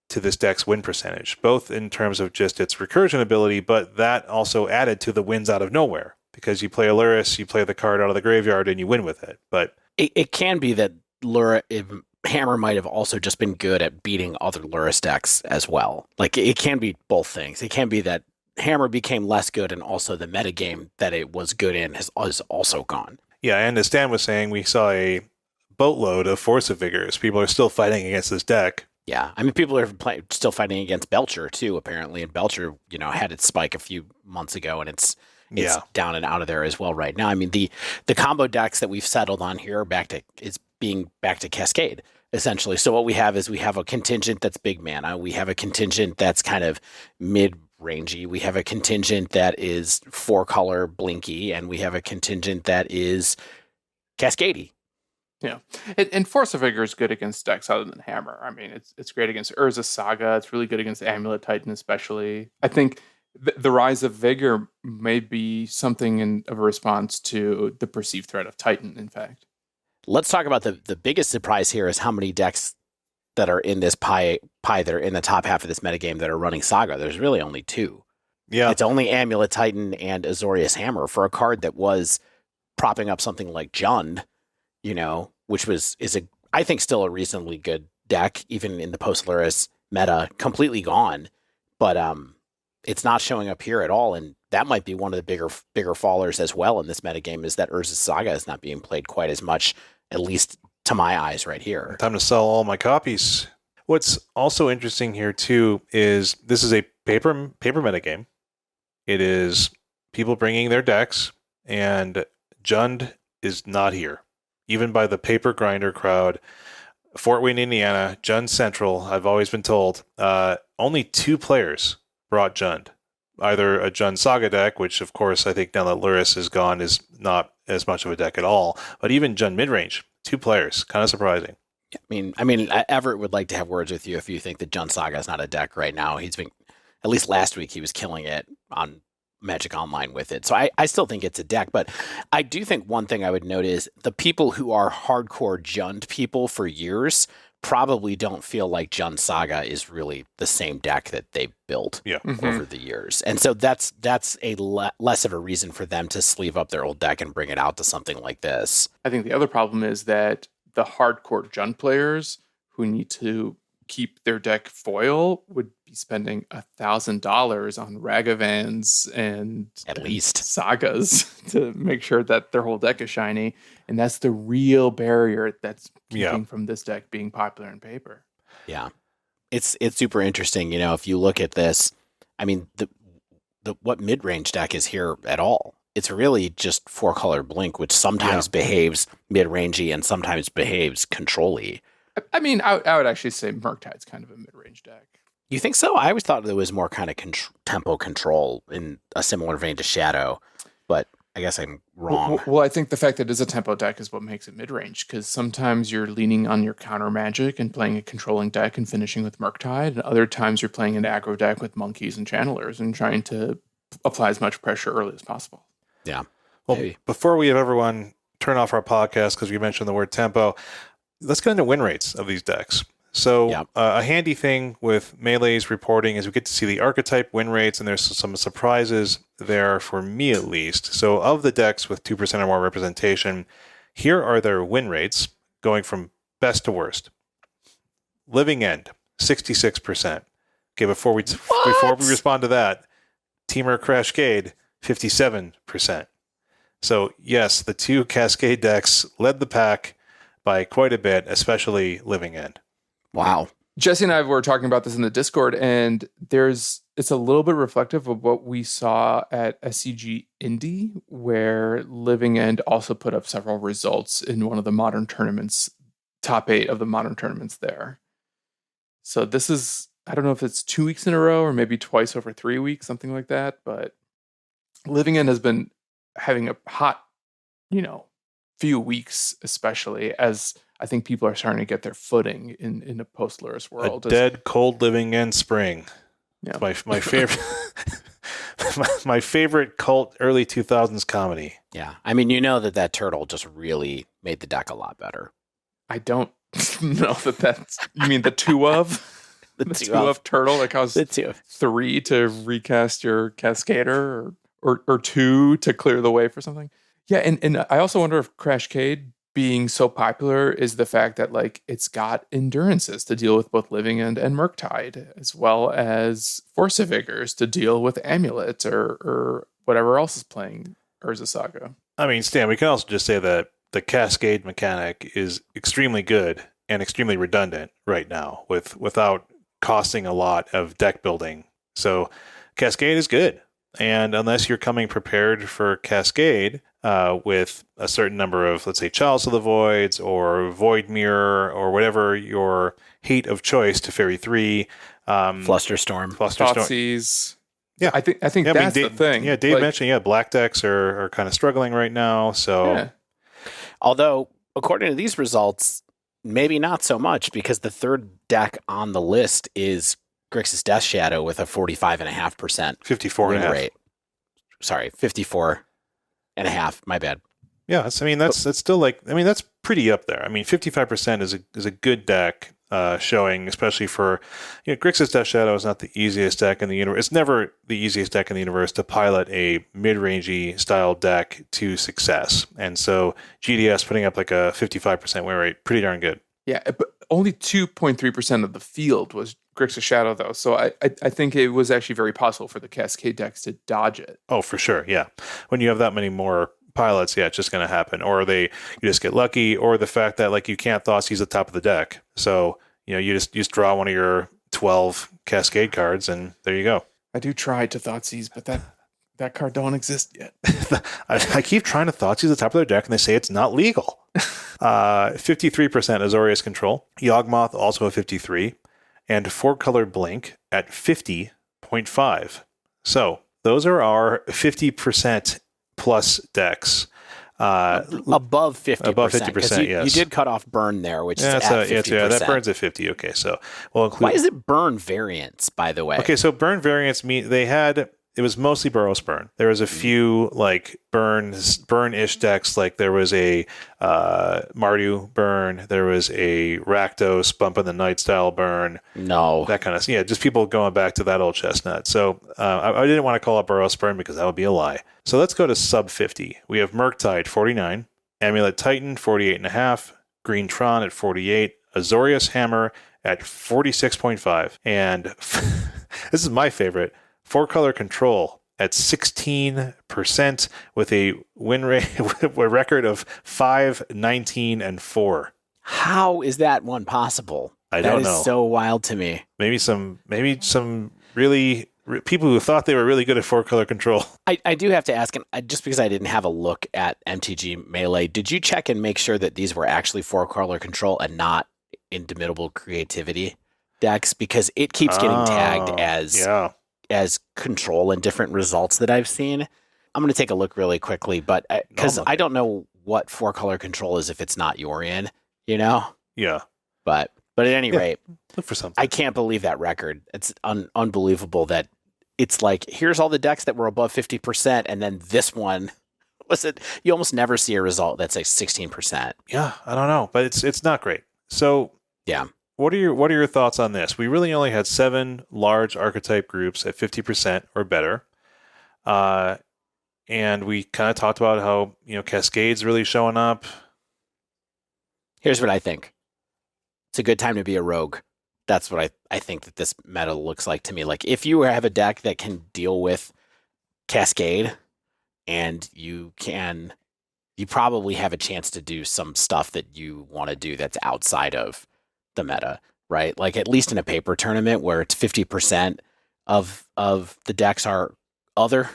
to this deck's win percentage, both in terms of just its recursion ability, but that also added to the wins out of nowhere, because you play a Lurrus, you play the card out of the graveyard, and you win with it. But
it can be that Hammer might have also just been good at beating other Lurrus decks as well. Like, it can be both things. It can be that Hammer became less good, and also the metagame that it was good in is also gone.
Yeah, and as Stan was saying, we saw a boatload of Force of Vigors. People are still fighting against this deck.
Yeah, I mean, people are still fighting against Belcher too, apparently, and Belcher, had its spike a few months ago, and it's down and out of there as well right now. I mean, the combo decks that we've settled on here is being back to Cascade, essentially. So what we have is we have a contingent that's big mana. We have a contingent that's kind of mid-rangey. We have a contingent that is 4-color blinky, and we have a contingent that is Cascadey.
Yeah, and Force of Vigor is good against decks other than Hammer. I mean, it's great against Urza Saga. It's really good against Amulet Titan, especially. I think the rise of Vigor may be something of a response to the perceived threat of Titan, in fact.
Let's talk about the biggest surprise here is how many decks that are in this pie that are in the top half of this metagame that are running Saga. There's really only 2.
Yeah.
It's only Amulet Titan and Azorius Hammer for a card that was propping up something like Jund, which is I think still a reasonably good deck, even in the post-Lurrus meta, completely gone. But it's not showing up here at all, and that might be one of the bigger fallers as well in this metagame, is that Urza Saga is not being played quite as much, at least to my eyes right here.
Time to sell all my copies. What's also interesting here too is this is a paper metagame. It is people bringing their decks, and Jund is not here. Even by the paper grinder crowd. Fort Wayne, Indiana, Jund Central, I've always been told, only 2 players brought Jund. Either a Jund Saga deck, which of course I think now that Lurrus is gone is not as much of a deck at all, but even Jund midrange, 2 players, kind of surprising.
I mean, Everett would like to have words with you if you think that Jund Saga is not a deck right now. He's been, at least last week, he was killing it on Magic Online with it. So I still think it's a deck, but I do think one thing I would note is the people who are hardcore Jund people for years probably don't feel like Jund Saga is really the same deck that they built over the years. And so that's a less of a reason for them to sleeve up their old deck and bring it out to something like this.
I think the other problem is that the hardcore Jund players who need to keep their deck foil would be spending $1,000 on Ragavans and
At least.
sagas to make sure that their whole deck is shiny. And that's the real barrier that's keeping from this deck being popular in paper.
Yeah. It's super interesting. If you look at this, I mean, the what mid-range deck is here at all? It's really just 4-color Blink, which sometimes behaves mid-rangey and sometimes behaves control-y.
I mean, I would actually say Murktide's kind of a mid-range deck.
You think so? I always thought there was more kind of tempo control in a similar vein to Shadow, but I guess I'm wrong.
Well, I think the fact that it's a tempo deck is what makes it mid-range, because sometimes you're leaning on your counter magic and playing a controlling deck and finishing with Murktide, and other times you're playing an aggro deck with monkeys and channelers and trying to apply as much pressure early as possible.
Yeah.
Well,
maybe.
Before we have everyone turn off our podcast because we mentioned the word tempo, let's get into win rates of these decks. So a handy thing with Melee's reporting is we get to see the archetype win rates, and there's some surprises there for me at least. So of the decks with 2% or more representation, here are their win rates going from best to worst. Living End, 66%. Okay, before we respond to that, Temur Cascade, 57%. So yes, the two Cascade decks led the pack by quite a bit, especially Living End.
Wow.
Jesse and I were talking about this in the Discord, and it's a little bit reflective of what we saw at SCG Indy, where Living End also put up several results in one of the modern tournaments, top 8 of the modern tournaments there. So this is, I don't know if it's 2 weeks in a row or maybe twice over 3 weeks, something like that, but Living End has been having a hot, few weeks, especially as I think people are starting to get their footing in the Post-Lurrus world.
Dead, cold Living End spring.
Yeah.
It's my favorite, my favorite cult early 2000s comedy.
Yeah. I mean, that turtle just really made the deck a lot better.
I don't know that's, you mean the 2 of? The 2 of turtle that costs 3 to recast your Cascader or 2 to clear the way for something? Yeah, and I also wonder if Crashcade being so popular is the fact that it's got endurances to deal with both Living End and Murktide, as well as Force of Vigors to deal with Amulet or whatever else is playing Urza Saga.
I mean, Stan, we can also just say that the Cascade mechanic is extremely good and extremely redundant right now without costing a lot of deck building. So Cascade is good. And unless you're coming prepared for Cascade with a certain number of, let's say, Chalice of the Voids or Void Mirror or whatever your hate of choice to Fairy 3.
Flusterstorm.
Thoughtseize.
Yeah.
I think that's the thing.
Yeah, Dave mentioned, black decks are kind of struggling right now. So,
yeah.
Although, according to these results, maybe not so much, because the third deck on the list is Grixis Death Shadow with a 45.5%
54.5
rate. Sorry, 54.5. My bad.
Yeah, that's still that's pretty up there. I mean, 55% is a good deck showing, especially for Grixis Death Shadow is not the easiest deck in the universe. It's never the easiest deck in the universe to pilot a mid-rangey style deck to success, and so GDS putting up like a 55% win rate, pretty darn good.
Yeah, but only 2.3% of the field was Grixis Shadow, though. So I think it was actually very possible for the Cascade decks to dodge it.
Oh, for sure, yeah. When you have that many more pilots, yeah, it's just going to happen. Or you just get lucky, or the fact that you can't Thoughtseize the top of the deck. So you just draw one of your 12 Cascade cards, and there you go.
I do try to Thoughtseize, but that card don't exist yet.
I keep trying to Thoughtseize the top of their deck, and they say it's not legal. 53% Azorius Control. Yawgmoth also a 53. And 4-color Blink at 50.5. So those are our 50% plus decks.
Above 50%.
Above 50%, yes.
You did cut off Burn there, which is at 50%.
Yeah, that Burn's at 50. Okay, so we'll include...
Why is it Burn variants, by the way?
Okay, so Burn variants mean it was mostly Boros Burn. There was a few burn-ish decks, like there was a Mardu Burn, there was a Rakdos Bump in the Night style Burn.
No.
That kind of, just people going back to that old chestnut. So I didn't want to call it Boros Burn because that would be a lie. So let's go to sub 50. We have Murktide, 49, Amulet Titan, 48.5, Green Tron at 48, Azorius Hammer at 46.5. And this is my favorite, 4-color control at 16% with a win rate, a record of 5, 19, and 4.
How is that one possible?
I don't know.
That is so wild to me.
Maybe some really people who thought they were really good at 4-color control.
I do have to ask, and just because I didn't have a look at MTG Melee, did you check and make sure that these were actually 4-color control and not Indomitable Creativity decks? Because it keeps getting tagged as control in different results that I've seen. I'm going to take a look really quickly, but because I don't know what 4-color control is if it's not Yorion, you know?
Yeah.
But at any rate,
look for something.
I can't believe that record. It's unbelievable that it's like, here's all the decks that were above 50%, and then this one was it. You almost never see a result that's like 16%.
Yeah, I don't know, but it's not great. So
yeah,
what are your thoughts on this? We really only had 7 large archetype groups at 50% or better, and we kind of talked about how Cascade's really showing up.
Here's what I think. It's a good time to be a rogue. That's what I think that this meta looks like to me. Like, if you have a deck that can deal with Cascade, and you probably have a chance to do some stuff that you want to do that's outside of the meta, right? Like, at least in a paper tournament where it's 50% of the decks are other,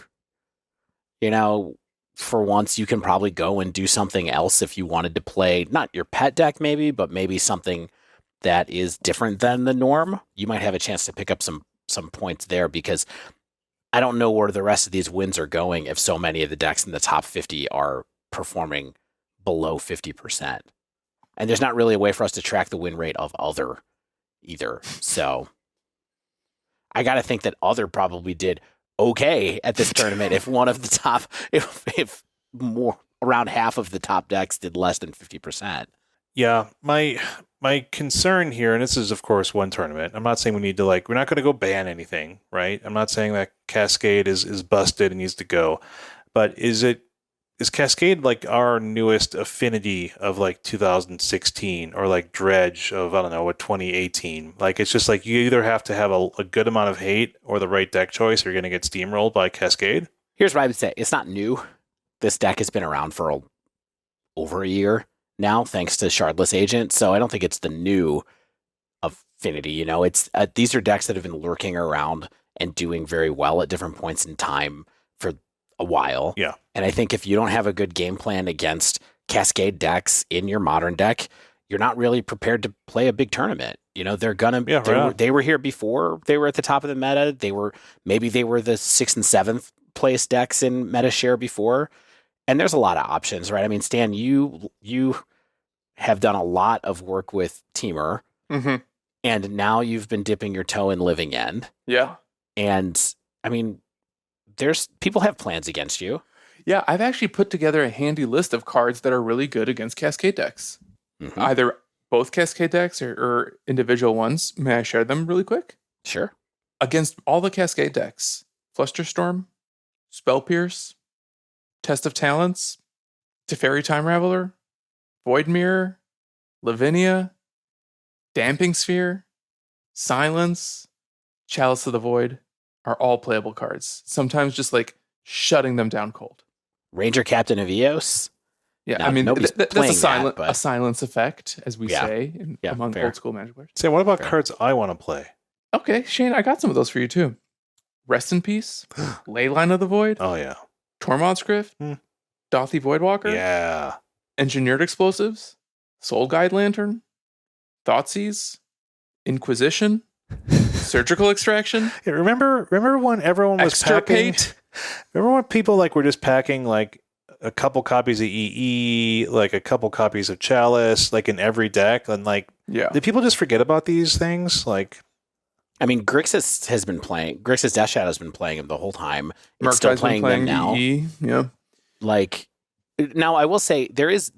for once you can probably go and do something else if you wanted to play, not your pet deck maybe, but maybe something that is different than the norm. You might have a chance to pick up some points there, because I don't know where the rest of these wins are going if so many of the decks in the top 50 are performing below 50%. And there's not really a way for us to track the win rate of other either. So I got to think that other probably did okay at this tournament if one of the top, if more around half of the top decks did less than 50%.
Yeah, my concern here, and this is of course one tournament. I'm not saying we need to we're not going to go ban anything, right? I'm not saying that Cascade is busted and needs to go, but is Cascade like our newest affinity of 2016 or Dredge of 2018? Like, it's just like you either have to have a good amount of hate or the right deck choice, or you're going to get steamrolled by Cascade.
Here's what I would say: it's not new. This deck has been around for over a year now, thanks to Shardless Agent. So I don't think it's the new affinity. It's these are decks that have been lurking around and doing very well at different points in time for a while.
Yeah.
And I think if you don't have a good game plan against Cascade decks in your modern deck, you're not really prepared to play a big tournament. They were here before they were at the top of the meta. They were the 6th and 7th place decks in meta share before. And there's a lot of options, right? I mean, Stan, you have done a lot of work with Teamer, and now you've been dipping your toe in Living End.
Yeah.
And I mean, people have plans against you.
Yeah, I've actually put together a handy list of cards that are really good against Cascade decks.
Mm-hmm.
Either both Cascade decks or individual ones. May I share them really quick?
Sure.
Against all the Cascade decks: Flusterstorm, Spell Pierce, Test of Talents, Teferi Time Raveler, Void Mirror, Lavinia, Damping Sphere, Silence, Chalice of the Void are all playable cards. Sometimes just shutting them down cold.
Ranger Captain of Eos.
Yeah,
no,
I mean, that's a
a
silence effect, as we say among
fair.
old school Magic players.
Say, what about cards I want to play?
Okay, Shane, I got some of those for you too. Rest in Peace, Leyline of the Void,
Oh yeah,
Tormod's Script, Dothy Voidwalker,
yeah.
Engineered Explosives, Soul Guide Lantern, Thoughtseize, Inquisition, Surgical Extraction.
Yeah, remember when everyone was packing?
Extirpate.
Remember when people were just packing a couple copies of EE, a couple copies of Chalice, in every deck, and did people just forget about these things?
I mean, Grixis has been playing. Grixis Death Shadow has been playing them the whole time. It's
Mark
still
Ty's been
playing them now.
EE. Yeah.
Now I will say there is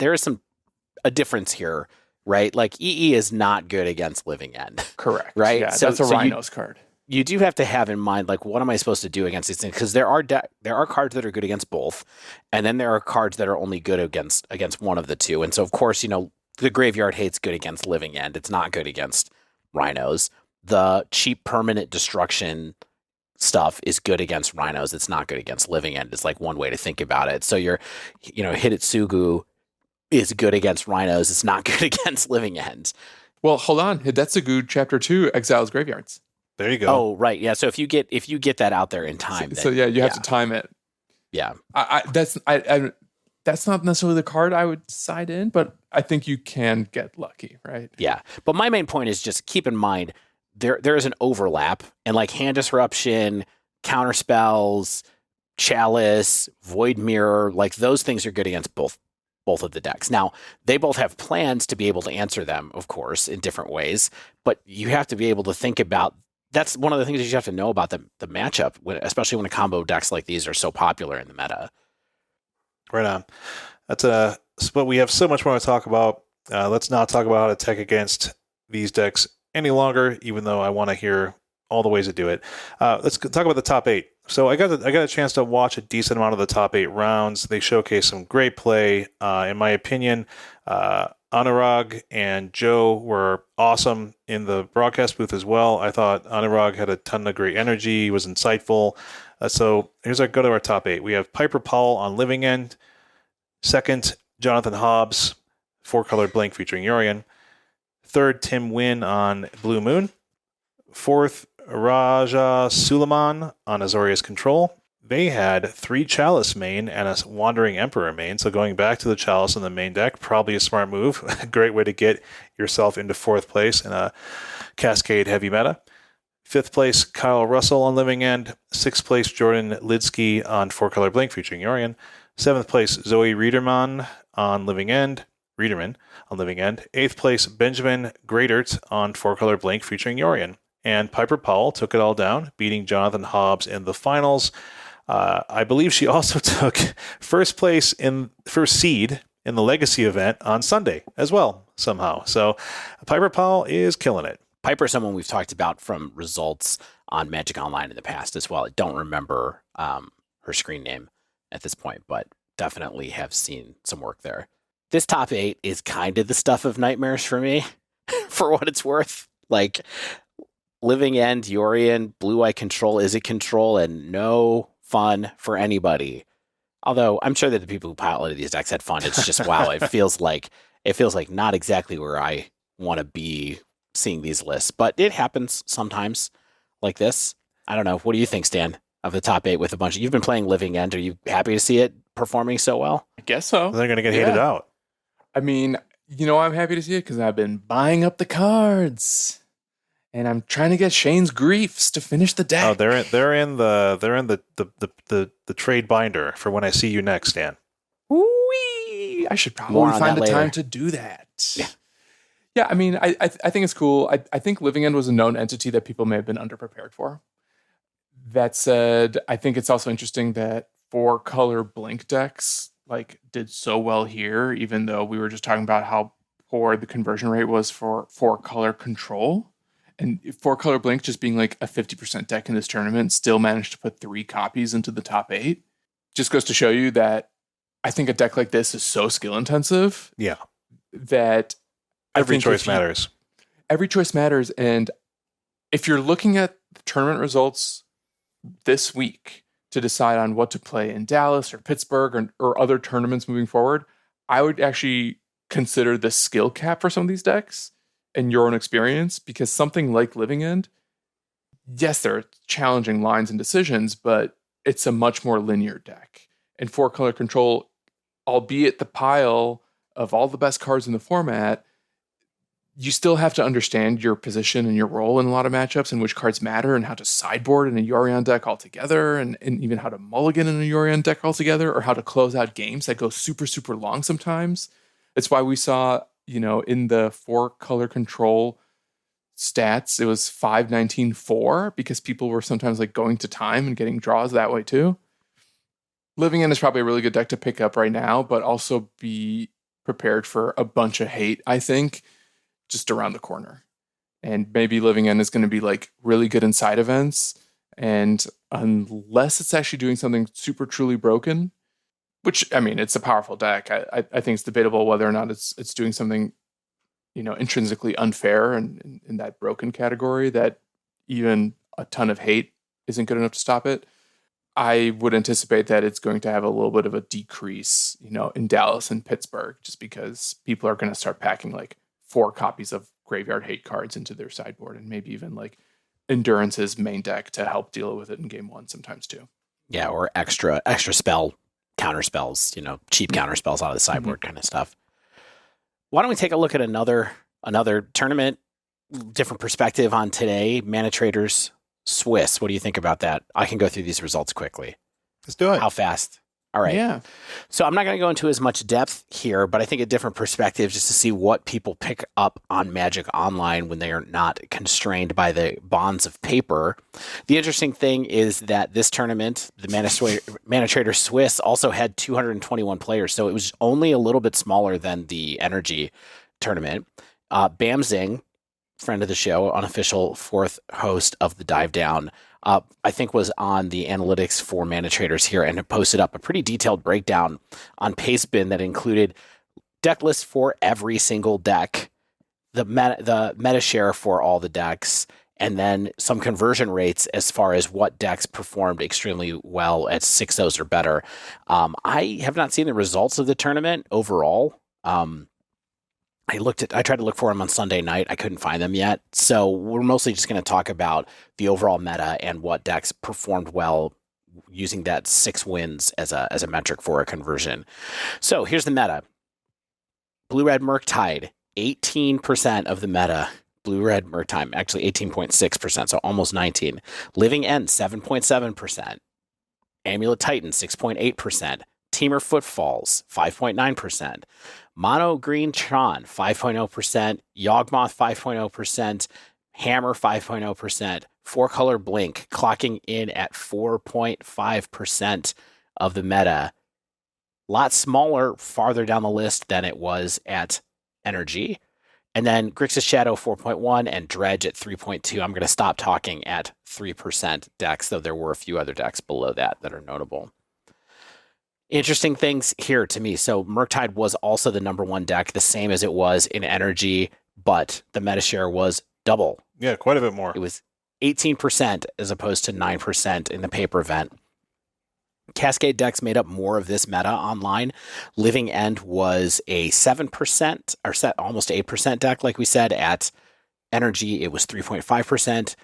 a difference here, right? EE is not good against Living End.
Correct.
Right?
Yeah, that's a Rhinos card.
You do have to have in mind, what am I supposed to do against these things? Because there are cards that are good against both, and then there are cards that are only good against one of the two. And so, of course, the Graveyard Hate's good against Living End. It's not good against Rhinos. The cheap permanent destruction stuff is good against Rhinos. It's not good against Living End. It's like one way to think about it. So your, Hidetsugu is good against Rhinos. It's not good against Living End.
Well, hold on. Hidetsugu Chapter 2 exiles graveyards.
There you go.
Oh, right. Yeah. So if you get that out there in time,
So you have to time it.
Yeah.
That's not necessarily the card I would side in, but I think you can get lucky, right?
Yeah. But my main point is just keep in mind there is an overlap, and like Hand Disruption, Counter Spells, Chalice, Void Mirror, like those things are good against both of the decks. Now, they both have plans to be able to answer them, of course, in different ways, but you have to be able to think about. That's one of the things that you have to know about the matchup, especially when a combo decks like these are so popular in the meta.
Right on. But we have so much more to talk about. Let's not talk about how to tech against these decks any longer, even though I want to hear all the ways to do it. Let's talk about the top 8. So I got a chance to watch a decent amount of the top 8 rounds. They showcase some great play. In my opinion, Anurag and Joe were awesome in the broadcast booth as well. I thought Anurag had a ton of great energy. He was insightful. So here's go to our top 8. We have Piper Powell on Living End. Second, Jonathan Hobbs, 4-color blank featuring Yorion. Third, Tim Wynn on Blue Moon. Fourth, Raja Suleiman on Azorius Control. They had 3 Chalice main and a Wandering Emperor main, so going back to the Chalice in the main deck, probably a smart move. A great way to get yourself into 4th place in a Cascade heavy meta. 5th place, Kyle Russell on Living End. 6th place, Jordan Lidsky on 4-color blank featuring Yorion. 7th place, Zoe Riederman on Living End. 8th place, Benjamin Greatert on 4-color blank featuring Yorion. And Piper Powell took it all down, beating Jonathan Hobbs in the finals. I believe she also took first seed in the Legacy event on Sunday as well, somehow. So Piper Powell is killing it.
Piper is someone we've talked about from results on Magic Online in the past as well. I don't remember her screen name at this point, but definitely have seen some work there. This top 8 is kind of the stuff of nightmares for me, for what it's worth. Like Living End, Yorion, Blue Eye Control, Is It Control, and no fun for anybody. Although I'm sure that the people who piloted these decks had fun. It's just wow, it feels like not exactly where I want to be seeing these lists, but it happens sometimes like this. I don't know. What do you think, Stan, of the top 8 with a bunch of, you've been playing Living End. Are you happy to see it performing so well?
I guess so.
They're going to get hated out.
I mean, I'm happy to see it because I've been buying up the cards. And I'm trying to get Shane's Griefs to finish the deck.
Oh, they're in the trade binder for when I see you next, Dan.
Whee! I should probably find the time to do that. Yeah. I mean, I think it's cool. I think Living End was a known entity that people may have been underprepared for. That said, I think it's also interesting that 4-color blink decks did so well here, even though we were just talking about how poor the conversion rate was for 4-color control. And 4-color blink just being like a 50% deck in this tournament still managed to put 3 copies into the top 8. Just goes to show you that I think a deck like this is so skill intensive.
Yeah.
That
every choice matters.
Every choice matters. And if you're looking at the tournament results this week to decide on what to play in Dallas or Pittsburgh or other tournaments moving forward, I would actually consider the skill cap for some of these decks and your own experience, because something like Living End, yes, there are challenging lines and decisions, but it's a much more linear deck. And 4-color control, albeit the pile of all the best cards in the format, you still have to understand your position and your role in a lot of matchups and which cards matter and how to sideboard in a Yorion deck altogether and even how to mulligan in a Yorion deck altogether or how to close out games that go super, super long sometimes. It's why we saw, in the 4-color control stats, it was 5-19-4 because people were sometimes going to time and getting draws that way too. Living End is probably a really good deck to pick up right now, but also be prepared for a bunch of hate, I think, just around the corner. And maybe Living End is going to be really good in side events. And unless it's actually doing something super truly broken, which, I mean, it's a powerful deck. I think it's debatable whether or not it's doing something intrinsically unfair and in that broken category that even a ton of hate isn't good enough to stop it. I would anticipate that it's going to have a little bit of a decrease, in Dallas and Pittsburgh, just because people are going to start packing like 4 copies of Graveyard Hate cards into their sideboard, and maybe even like Endurance's main deck to help deal with it in game 1 sometimes too.
Yeah, or extra spell counter spells, cheap counter spells out of the sideboard kind of stuff. Why don't we take a look at another tournament, different perspective on today, Manatraders Swiss. What do you think about that? I can go through these results quickly.
Let's do it.
How fast? All right.
Yeah.
So I'm not going to go into as much depth here, but I think a different perspective just to see what people pick up on Magic Online when they are not constrained by the bonds of paper. The interesting thing is that this tournament, the Manatraders Swiss, also had 221 players, so it was only a little bit smaller than the NRG tournament. Bamzing, friend of the show, unofficial 4th host of the Dive Down, I think was on the analytics for Manatraders here and had posted up a pretty detailed breakdown on Pastebin that included deck lists for every single deck, the meta share for all the decks, and then some conversion rates as far as what decks performed extremely well at 6-0s or better. I have not seen the results of the tournament overall. I tried to look for them on Sunday night. I couldn't find them yet. So we're mostly just going to talk about the overall meta and what decks performed well using that 6 wins as a metric for a conversion. So here's the meta. Blue-Red Murktide, 18% of the meta. Blue-Red Murktide, actually 18.6%, so almost 19. Living End, 7.7%. Amulet Titan, 6.8%. Teamer Footfalls, 5.9%. Mono Green Tron, 5.0%. Yawgmoth, 5.0%. Hammer, 5.0%. 4-color Blink, clocking in at 4.5% of the meta. A lot smaller farther down the list than it was at NRG. And then Grixis Shadow, 4.1, and Dredge at 3.2. I'm going to stop talking at 3% decks, though there were a few other decks below that are notable. Interesting things here to me. So Murktide was also the number 1 deck, the same as it was in NRG, but the meta share was double.
Yeah, quite a bit more.
It was 18% as opposed to 9% in the paper event. Cascade decks made up more of this meta online. Living End was a 7% or almost 8% deck, like we said. At NRG, it was 3.5%.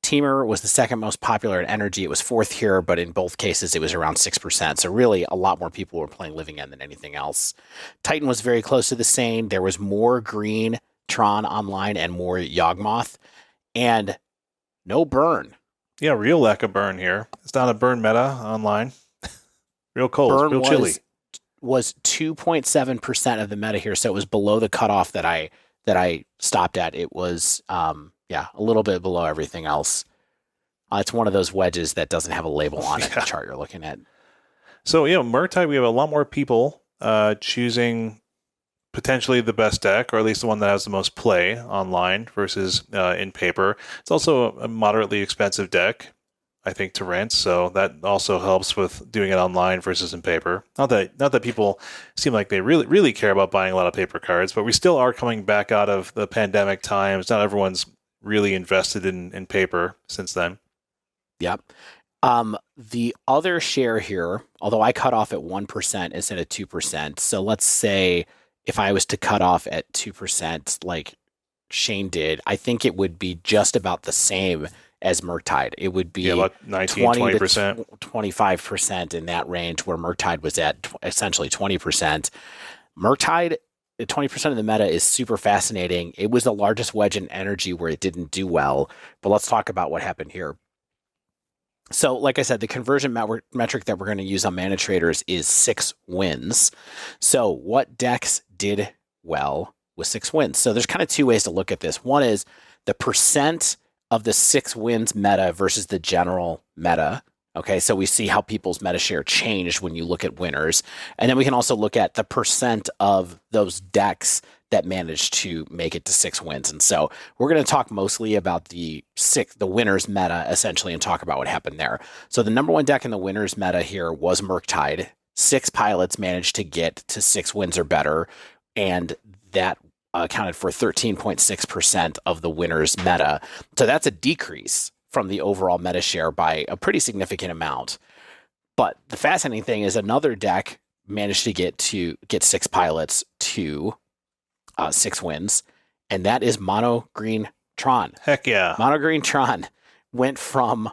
Teamer was the second most popular at NRG. It was 4th here, but in both cases, it was around 6%. So really, a lot more people were playing Living End than anything else. Titan was very close to the same. There was more green Tron online and more Yawgmoth. And no burn.
Yeah, real lack of burn here. It's not a burn meta online. Real cold,
burn
real chilly.
Was 2.7% of the meta here, so it was below the cutoff that I stopped at. It was a little bit below everything else. It's one of those wedges that doesn't have a label on it. The chart you're looking at.
So Murktide, we have a lot more people choosing potentially the best deck, or at least the one that has the most play online versus in paper. It's also a moderately expensive deck, I think, to rent, so that also helps with doing it online versus in paper. Not that people seem like they really care about buying a lot of paper cards, but we still are coming back out of the pandemic times. Not everyone's really invested in paper since then.
Yep. The other share here, although I cut off at 1% instead of 2%, so let's say if I was to cut off at 2% like Shane did, I think it would be just about the same as Murktide. It would be
about 19-20%.
25% in that range, where Murktide was at essentially 20%. Murktide, 20% of the meta is super fascinating. It was the largest wedge in NRG where it didn't do well, but let's talk about what happened here. So, like I said, the conversion metric that we're going to use on Manatraders is 6 wins. So, what decks did well with 6 wins? So, there's kind of 2 ways to look at this. One is the percent of the 6 wins meta versus the general meta. Okay, so we see how people's meta share changed when you look at winners. And then we can also look at the percent of those decks that managed to make it to 6 wins. And so we're going to talk mostly about the winners meta, essentially, and talk about what happened there. So the number 1 deck in the winners meta here was Murktide. 6 pilots managed to get to 6 wins or better, and that accounted for 13.6% of the winner's meta. So that's a decrease from the overall meta share by a pretty significant amount. But the fascinating thing is another deck managed to get 6 pilots to 6 wins, and that is Mono Green Tron.
Heck yeah.
Mono Green Tron went from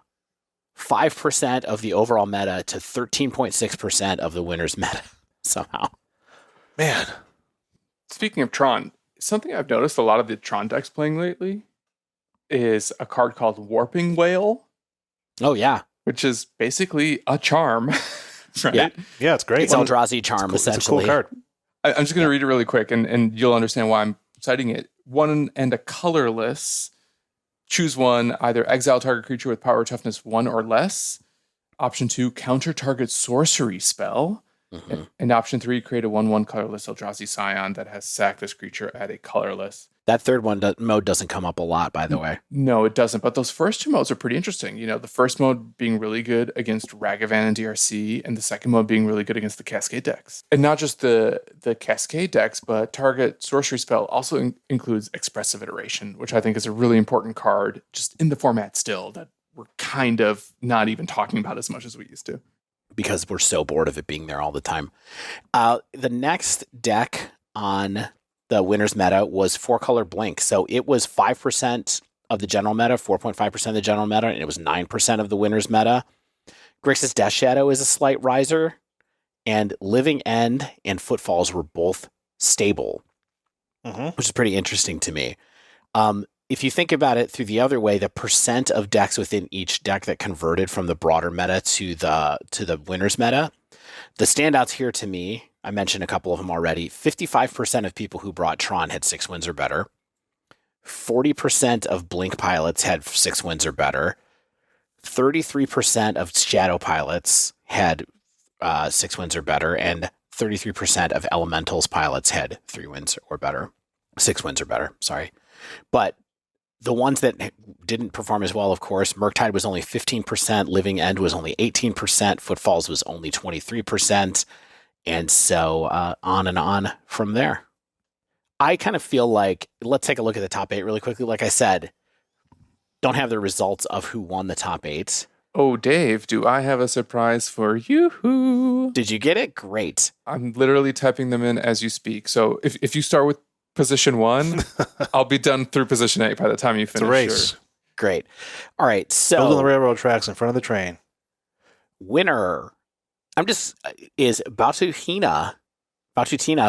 5% of the overall meta to 13.6% of the winner's meta somehow.
Man.
Speaking of Tron, something I've noticed a lot of the Tron decks playing lately is a card called Warping Whale.
Oh, yeah.
Which is basically a charm, right?
Yeah, it's great.
It's Eldrazi Charm, essentially.
It's a cool card.
I'm just going to read it really quick, and you'll understand why I'm citing it. 1 and a colorless. Choose one, either exile target creature with power toughness 1 or less. Option 2, counter target sorcery spell. Mm-hmm. And option 3, create a 1/1 colorless Eldrazi Scion that has sacked this creature at a colorless.
That third mode doesn't come up a lot, by the way.
No, it doesn't. But those first 2 modes are pretty interesting. You know, the first mode being really good against Ragavan and DRC, and the second mode being really good against the Cascade decks. And not just the Cascade decks, but target sorcery spell also includes Expressive Iteration, which I think is a really important card just in the format still that we're kind of not even talking about as much as we used to.
Because we're so bored of it being there all the time. The next deck on the winner's meta was 4-color Blink. So it was 5% of the general meta, 4.5% of the general meta, and it was 9% of the winner's meta. Grixis Death Shadow is a slight riser, and Living End and Footfalls were both stable, which is pretty interesting to me. If you think about it through the other way, the percent of decks within each deck that converted from the broader meta to the winner's meta, the standouts here to me, I mentioned a couple of them already. 55% of people who brought Tron had 6 wins or better. 40% of Blink pilots had 6 wins or better. 33% of Shadow pilots had 6 wins or better, and 33% of Elementals pilots had 3 wins or better. 6 wins or better, sorry. But the ones that didn't perform as well, of course, Murktide was only 15%, Living End was only 18%, Footfalls was only 23%, and so on and on from there. I kind of feel like, let's take a look at the top 8 really quickly. Like I said, don't have the results of who won the top 8.
Oh, Dave, do I have a surprise for you?
Did you get it? Great.
I'm literally typing them in as you speak. So if you start with position 1, I'll be done through position 8 by the time you finish.
It's a race.
Great. All right. So
building the railroad tracks in front of the train.
Winner. Is Batutina,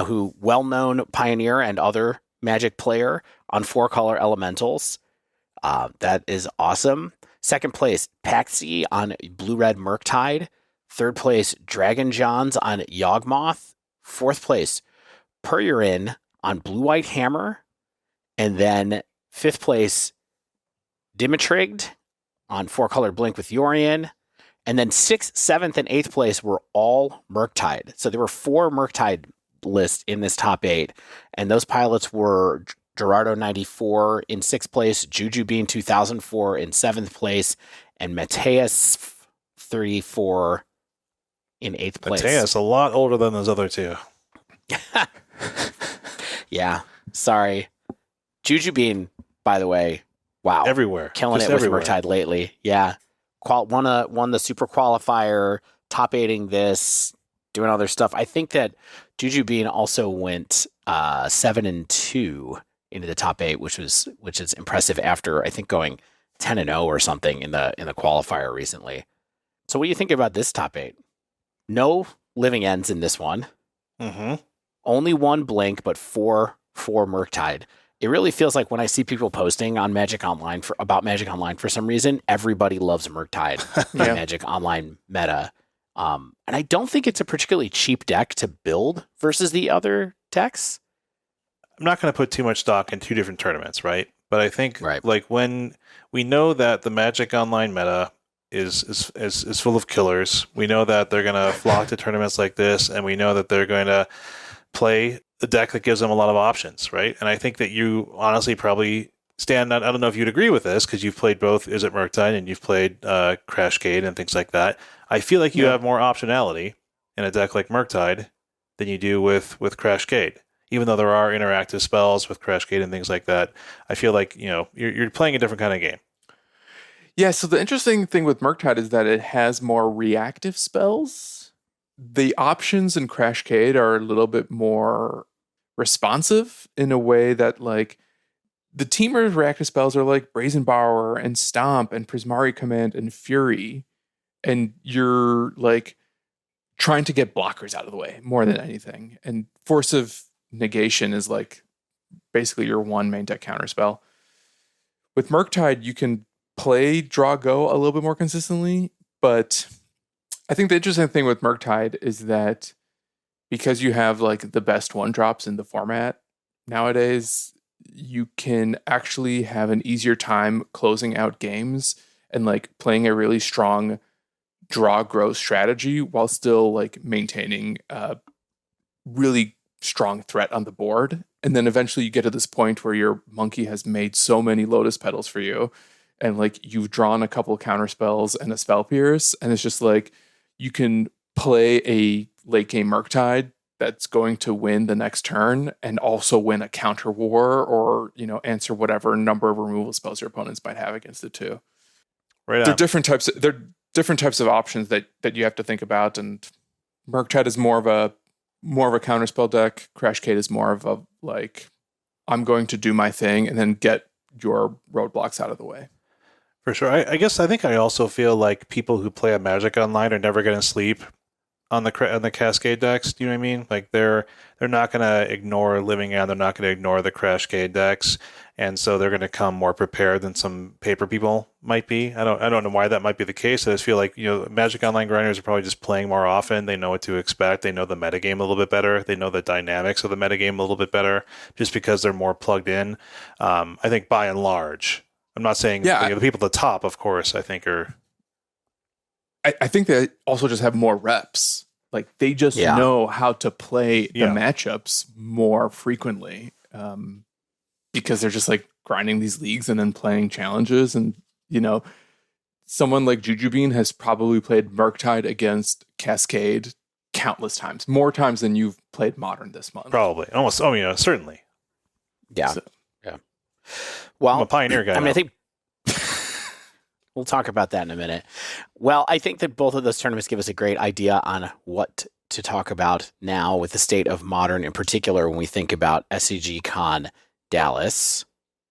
who well-known pioneer and other Magic player on 4-color elementals. That is awesome. Second place, Paxi on blue-red Murktide. Third place, Dragon Johns on Yawgmoth. Fourth place, Pururin on blue-white Hammer. And then fifth place, Dimitrigd on 4-color Blink with Yorion. And then 6th, 7th, and 8th place were all Murktide. So there were 4 Murktide lists in this top 8. And those pilots were Gerardo 94 in 6th place, Jujubin 2004 in 7th place, and Mateus 34 in 8th place.
Mateus, a lot older than those other 2.
Yeah, sorry. Jujubin, by the way, wow.
Everywhere.
Killing
Just
it
everywhere.
with Murktide lately. Yeah. Won the super qualifier, top 8ing this, doing other stuff. I think that Jujubin also went 7-2 into the top 8, which is impressive after I think going 10-0 or something in the qualifier recently. So what do you think about this top 8? No Living Ends in this one.
Mm-hmm.
Only 1 Blink, but 4 Murktide. It really feels like when I see people posting on Magic Online about Magic Online for some reason, everybody loves Murktide in Magic Online meta. And I don't think it's a particularly cheap deck to build versus the other decks.
I'm not going to put too much stock in 2 different tournaments, right? But I think
right.
When we know that the Magic Online meta is full of killers, we know that they're going to flock to tournaments like this, and we know that they're going to play the deck that gives them a lot of options, right? And I think that you honestly probably stand, I don't know if you'd agree with this, because you've played both Is It Murktide and you've played Crashcade and things like that. I feel like you have more optionality in a deck like Murktide than you do with Crashcade. even though there are interactive spells with Crash Gate and things like that, I feel like, you're playing a different kind of game.
Yeah, so the interesting thing with Murktide is that it has more reactive spells. The options in Crashcade are a little bit more responsive in a way that, like, the teamer's reactive spells are like Brazen Borrower and Stomp and Prismari Command and Fury. And you're, like, trying to get blockers out of the way more than anything. And Force of Negation is, like, basically your one main deck counter spell. With Murktide, you can play draw go a little bit more consistently, but I think the interesting thing with Murktide is that because you have, like, the best one drops in the format nowadays, you can actually have an easier time closing out games and, like, playing a really strong draw grow strategy while still, like, maintaining a really strong threat on the board. And then eventually you get to this point where your monkey has made so many Lotus Petals for you, and, like, you've drawn a couple counter spells and a Spell Pierce, and it's just like you can play a late game Murktide that's going to win the next turn and also win a counter war or, answer whatever number of removal spells your opponents might have against it too.
Right on.
They're different types of options that you have to think about, and Murktide is more of a counterspell deck. Crashcade is more of a, like, I'm going to do my thing and then get your roadblocks out of the way.
For sure. I think I also feel like people who play a Magic Online are never going to sleep on the Cascade decks. Do you know what I mean? Like, they're not going to ignore Living End. They're not going to ignore the Crashcade decks, and so they're going to come more prepared than some paper people might be. I don't know why that might be the case. I just feel like, Magic Online grinders are probably just playing more often. They know what to expect. They know the metagame a little bit better. They know the dynamics of the metagame a little bit better, just because they're more plugged in. I think by and large. I'm not saying the people at the top, of course, I think are.
I think they also just have more reps. Like, they just know how to play the matchups more frequently, because they're just, like, grinding these leagues and then playing challenges. And, someone like Jujubin has probably played Murktide against Cascade countless times, more times than you've played Modern this month.
Probably. Almost. Oh, certainly.
Yeah.
So,
yeah. Well,
I'm a pioneer guy.
I think we'll talk about that in a minute. Well, I think that both of those tournaments give us a great idea on what to talk about now with the state of Modern, in particular when we think about SCG Con Dallas.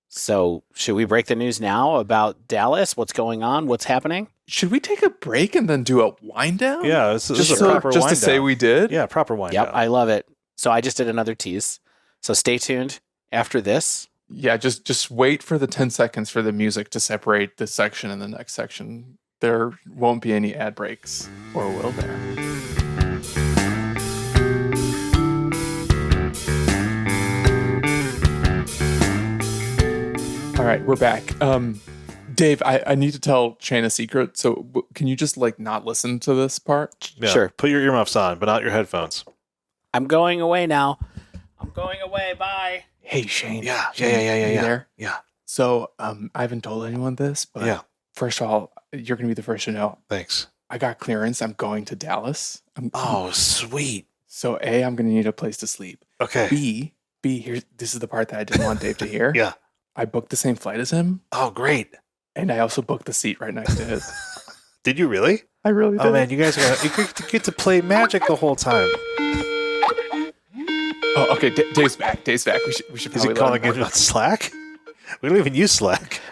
So should we break the news now about Dallas? What's going on? What's happening?
Should we take a break and then do a wind down?
Yeah, this is a proper wind down.
Just to say we did?
Yeah, proper wind down.
Yep, I love it. So I just did another tease. So stay tuned after this.
Yeah, just wait for the 10 seconds for the music to separate this section and the next section. There won't be any ad breaks, or will there? All right, we're back. Dave, I need to tell Shane a secret, so can you just, like, not listen to this part?
Yeah,
sure.
Put your earmuffs on, but not your headphones.
I'm going away now. I'm going away. Bye.
Hey, Shane.
Yeah.
You there?
Yeah.
So, I haven't told anyone this, but first of all, you're going to be the first to know.
Thanks.
I got clearance. I'm going to Dallas.
Oh, sweet.
So, A, I'm going to need a place to sleep.
Okay.
B, this is the part that I didn't want Dave to hear.
Yeah.
I booked the same flight as him.
Oh, great.
And I also booked the seat right next to his.
Did you really?
I really did.
Oh, man, you guys get to play Magic the whole time.
Oh, okay. Dave's back. We should
Is
probably
he calling in on Slack? We don't even use Slack.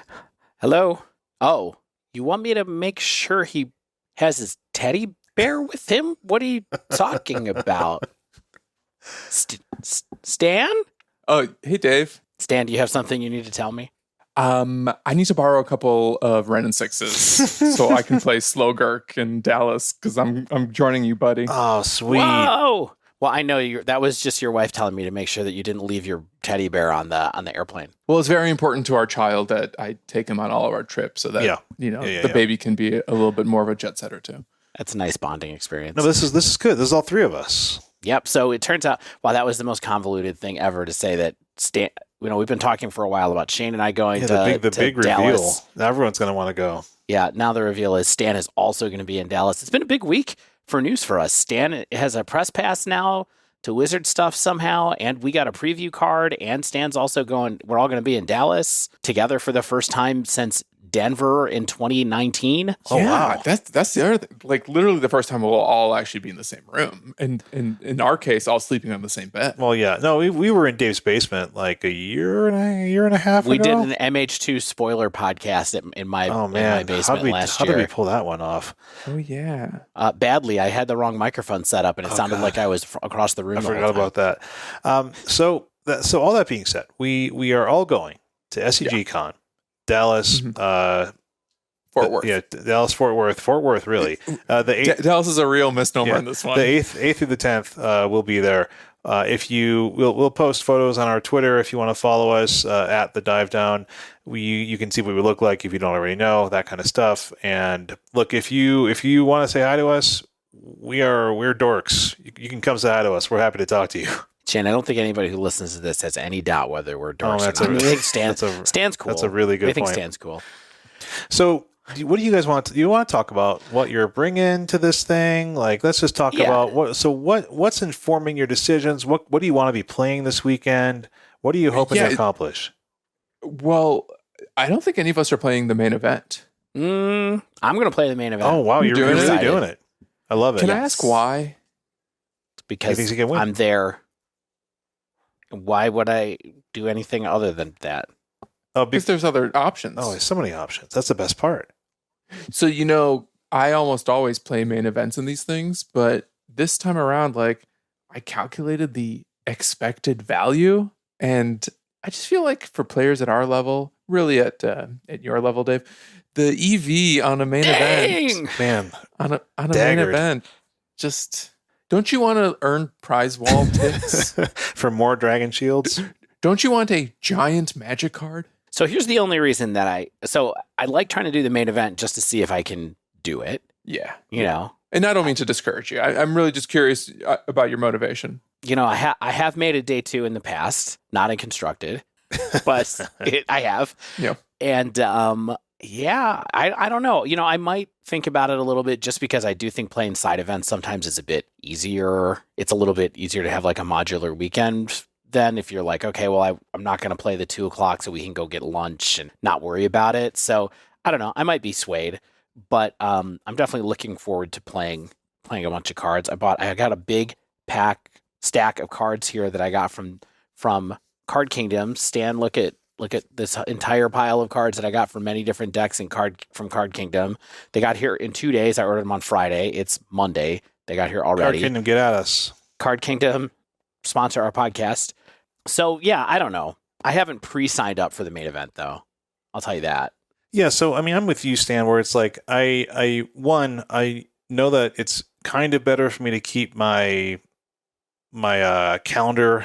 Hello? Oh, you want me to make sure he has his teddy bear with him? What are you talking about? Stan?
Oh, hey, Dave.
Stan, do you have something you need to tell me?
I need to borrow a couple of Ren and Sixes so I can play Slogurk in Dallas because I'm joining you, buddy.
Oh, sweet.
Whoa! Well, I know that was just your wife telling me to make sure that you didn't leave your teddy bear on the airplane.
Well, it's very important to our child that I take him on all of our trips so that the baby can be a little bit more of a jet setter too.
That's a nice bonding experience.
No, this is good. This is all three of us.
Yep. So it turns out, wow, that was the most convoluted thing ever to say that Stan. We've been talking for a while about Shane and I going to
the big
Dallas.
reveal. Everyone's going to want to go.
Yeah. Now the reveal is Stan is also going to be in Dallas. It's been a big week for news for us. Stan has a press pass now to Wizard stuff somehow, and we got a preview card, and Stan's also going, we're all going to be in Dallas together for the first time since Denver in 2019.
Oh, yeah, wow. That's the other thing. Like, literally the first time we'll all actually be in the same room. And in our case, all sleeping on the same bed.
Well, yeah. No, we were in Dave's basement like a year and a half ago.
We did an MH2 spoiler podcast in my basement last year.
How did we pull that one off?
Oh, yeah.
Badly. I had the wrong microphone set up, and it sounded like I was across the room.
I forgot about that. So all that being said, we are all going to SCGCon. Dallas,
Fort Worth.
Yeah, Dallas, Fort Worth, really.
Dallas is a real misnomer in this one.
The 8th through the 10th, we'll be there. We'll post photos on our Twitter if you want to follow us at the Dive Down. You can see what we look like if you don't already know, that kind of stuff. And look, if you want to say hi to us, we're dorks. You can come say hi to us. We're happy to talk to you.
Chan, I don't think anybody who listens to this has any doubt whether we're dorks or not. I think Stan's cool.
That's a really good point.
I think Stan's cool.
So, what do you guys want? Do you want to talk about what you're bringing to this thing? Like, let's just talk about what's informing your decisions. What do you want to be playing this weekend? What are you hoping to accomplish?
Well, I don't think any of us are playing the main event.
I'm going to play the main event.
Oh, wow. You're really doing it. I love it.
Can I ask why?
Because I'm there. Why would I do anything other than that?
Oh, because there's other options.
Oh, there's so many options. That's the best part.
So, I almost always play main events in these things, but this time around, like, I calculated the expected value, and I just feel like for players at our level, really at your level, Dave, the EV on a main event,
man,
on a main event, just... Don't you want to earn prize wall ticks?
For more Dragon Shields?
Don't you want a giant magic card?
So here's the only reason that I like trying to do the main event just to see if I can do it.
Yeah.
You know?
And I don't mean to discourage you. I'm really just curious about your motivation.
I have made a day 2 in the past, not in constructed, but I have.
Yeah.
And, I don't know. I might think about it a little bit just because I do think playing side events sometimes is a bit easier. It's a little bit easier to have like a modular weekend than if you're like, okay, well, I'm not going to play the 2:00 so we can go get lunch and not worry about it. So I don't know. I might be swayed, but I'm definitely looking forward to playing a bunch of cards. I got a big stack of cards here that I got from Card Kingdom. Stan, look at this entire pile of cards that I got from many different decks from Card Kingdom. They got here in 2 days. I ordered them on Friday. It's Monday. They got here already.
Card Kingdom, get at us.
Card Kingdom, sponsor our podcast. So, yeah, I don't know. I haven't pre-signed up for the main event, though. I'll tell you that.
Yeah, so, I'm with you, Stan, where it's like, I know that it's kind of better for me to keep my calendar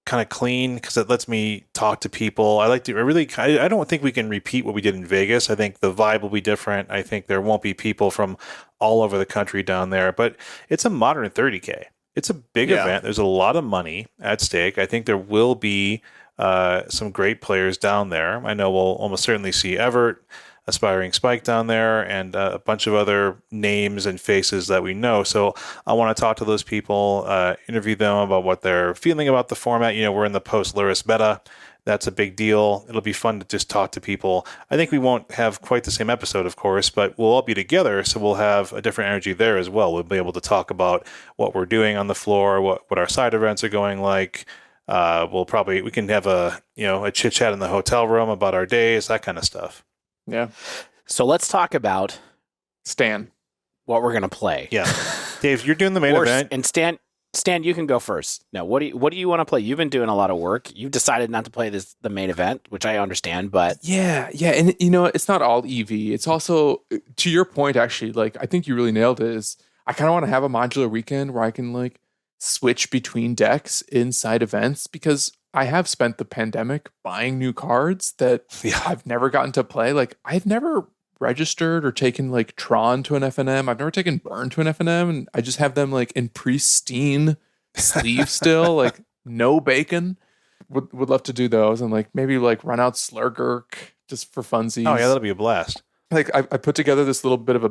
kind of clean because it lets me talk to people. I don't think we can repeat what we did in Vegas. I think the vibe will be different. I think there won't be people from all over the country down there, but it's a modern 30K. It's a big event. There's a lot of money at stake. I think there will be some great players down there. I know we'll almost certainly see Everett, Aspiring Spike down there, and a bunch of other names and faces that we know. So I want to talk to those people, interview them about what they're feeling about the format. We're in the Post-Lurrus beta. That's a big deal. It'll be fun to just talk to people. I think we won't have quite the same episode, of course, but we'll all be together, so we'll have a different energy there as well. We'll be able to talk about what we're doing on the floor, what our side events are going like. We can have a chit chat in the hotel room about our days, that kind of stuff.
Yeah.
So let's talk about
Stan.
What we're gonna play.
Yeah. Dave, you're doing the main event.
And Stan, you can go first. Now, what do you want to play? You've been doing a lot of work. You've decided not to play the main event, which I understand, but
yeah, and it's not all EV. It's also, to your point, actually, like I think you really nailed it. Is I kind of want to have a modular weekend where I can like switch between decks inside events because I have spent the pandemic buying new cards that I've never gotten to play. Like I've never registered or taken like Tron to an FNM. I've never taken Burn to an FNM, and I just have them like in pristine sleeve still, like no bacon. Would love to do those and like maybe like run out Slurgurk just for funsies.
Oh yeah, that'll be a blast.
Like I put together this little bit of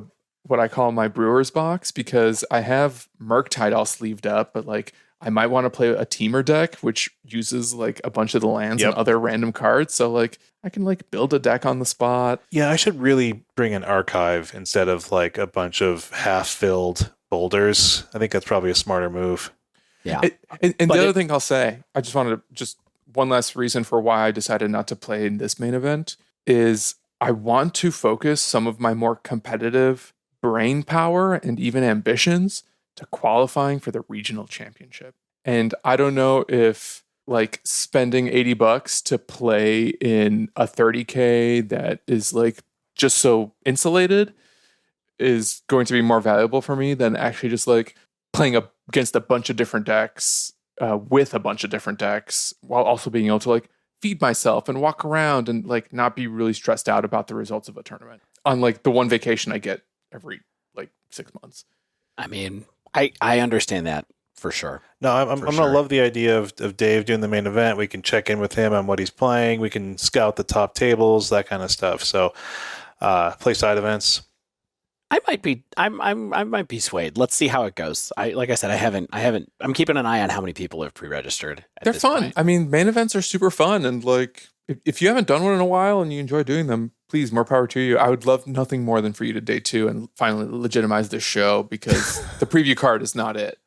what I call my brewer's box, because I have Murktide all sleeved up, but like I might want to play a teamer deck, which uses like a bunch of the lands and other random cards. So like I can like build a deck on the spot.
Yeah, I should really bring an archive instead of like a bunch of half-filled boulders. I think that's probably a smarter move.
Yeah.
And the other thing I'll say, I just wanted to just one last reason for why I decided not to play in this main event is I want to focus some of my more competitive brain power and even ambitions to qualifying for the regional championship. And I don't know if like spending $80 to play in a 30K that is like just so insulated is going to be more valuable for me than actually just like playing against a bunch of different decks with a bunch of different decks while also being able to like feed myself and walk around and like not be really stressed out about the results of a tournament on like the one vacation I get every like 6 months.
I mean, I understand that for sure.
No, I'm going to love the idea of Dave doing the main event. We can check in with him on what he's playing. We can scout the top tables, that kind of stuff. So play side events.
I might be swayed. Let's see how it goes. Like I said, I haven't. I'm keeping an eye on how many people have pre-registered.
They're fun.
Point.
I mean, main events are super fun, and like if you haven't done one in a while and you enjoy doing them, please, more power to you. I would love nothing more than for you to day 2 and finally legitimize this show, because the preview card is not it.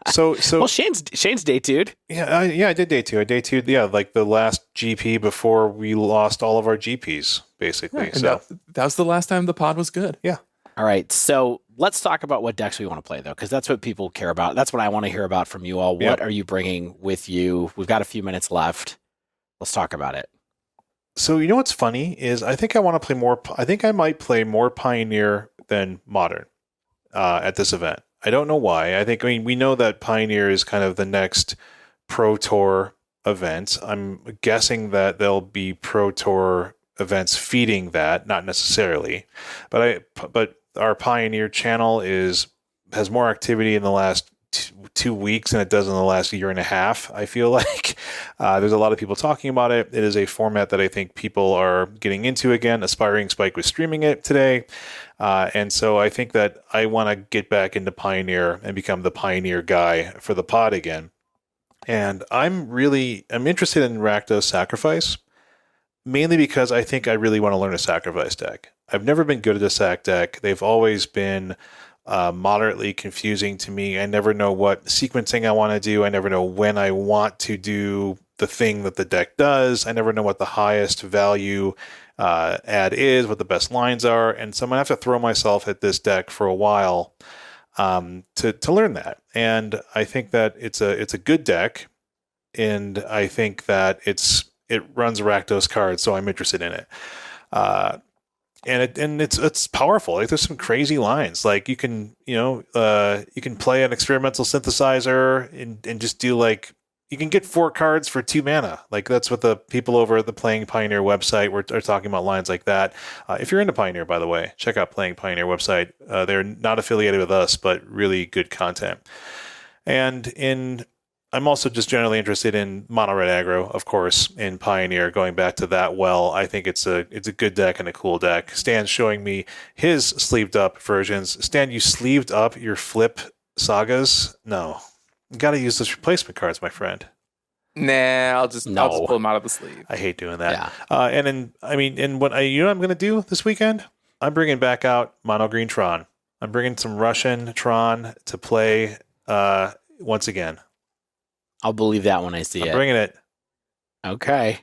So
well, Shane's day 2'd.
Yeah, I did day 2. I day 2'd, like the last GP before we lost all of our GPs, basically.
Right, so that was the last time the pod was good.
Yeah.
All right, so let's talk about what decks we want to play, though, because that's what people care about. That's what I want to hear about from you all. What are you bringing with you? We've got a few minutes left. Let's talk about it.
So you know what's funny is I think I want to play more. I think I might play more Pioneer than Modern at this event. I don't know why. I mean, we know that Pioneer is kind of the next Pro Tour event. I'm guessing that there'll be Pro Tour events feeding that, not necessarily. But our Pioneer channel has more activity in the last 2 weeks than it does in the last year and a half. I feel like there's a lot of people talking about it. It is a format that I think people are getting into again. Aspiring Spike was streaming it today. And so I think that I want to get back into Pioneer and become the Pioneer guy for the pod again. And I'm interested in Rakdos Sacrifice, mainly because I think I really want to learn a Sacrifice deck. I've never been good at a Sac deck. They've always been moderately confusing to me. I never know what sequencing I want to do. I never know when I want to do the thing that the deck does. I never know what the highest value add is, what the best lines are. And so I'm going to have to throw myself at this deck for a while to learn that. And I think that it's a good deck. And I think that it runs Rakdos cards, so I'm interested in it. And it's powerful. Like there's some crazy lines. Like you can play an experimental synthesizer and just do like you can get 4 cards for 2 mana. Like that's what the people over at the Playing Pioneer website are talking about, lines like that. If you're into Pioneer, by the way, check out Playing Pioneer website. They're not affiliated with us, but really good content. And I'm also just generally interested in mono red aggro, of course, in Pioneer. Going back to that, I think it's a good deck and a cool deck. Stan's showing me his sleeved up versions. Stan, you sleeved up your flip sagas? No, you got to use those replacement cards, my friend.
Nah, I'll just pull them out of the sleeve.
I hate doing that. Yeah. And what I'm going to do this weekend? I'm bringing back out mono green Tron. I'm bringing some Russian Tron to play once again.
I'll believe that when I see it.
I'm bringing it.
Okay.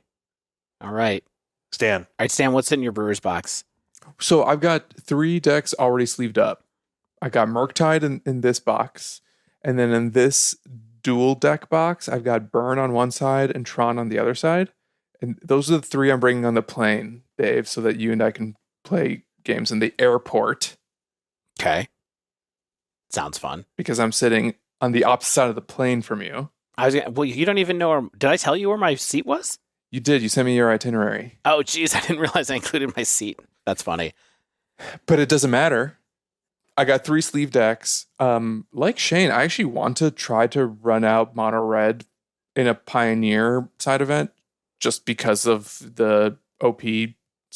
All right.
Stan.
All right, Stan, what's in your brewer's box?
So I've got 3 decks already sleeved up. I got Murktide in this box. And then in this dual deck box, I've got Burn on one side and Tron on the other side. And those are the 3 I'm bringing on the plane, Dave, so that you and I can play games in the airport.
Okay. Sounds fun.
Because I'm sitting on the opposite side of the plane from you.
You don't even know did I tell you where my seat was?
You did. You sent me your itinerary.
Oh, geez. I didn't realize I included my seat. That's funny.
But it doesn't matter. I got 3 sleeve decks. Like Shane, I actually want to try to run out mono red in a Pioneer side event just because of the OP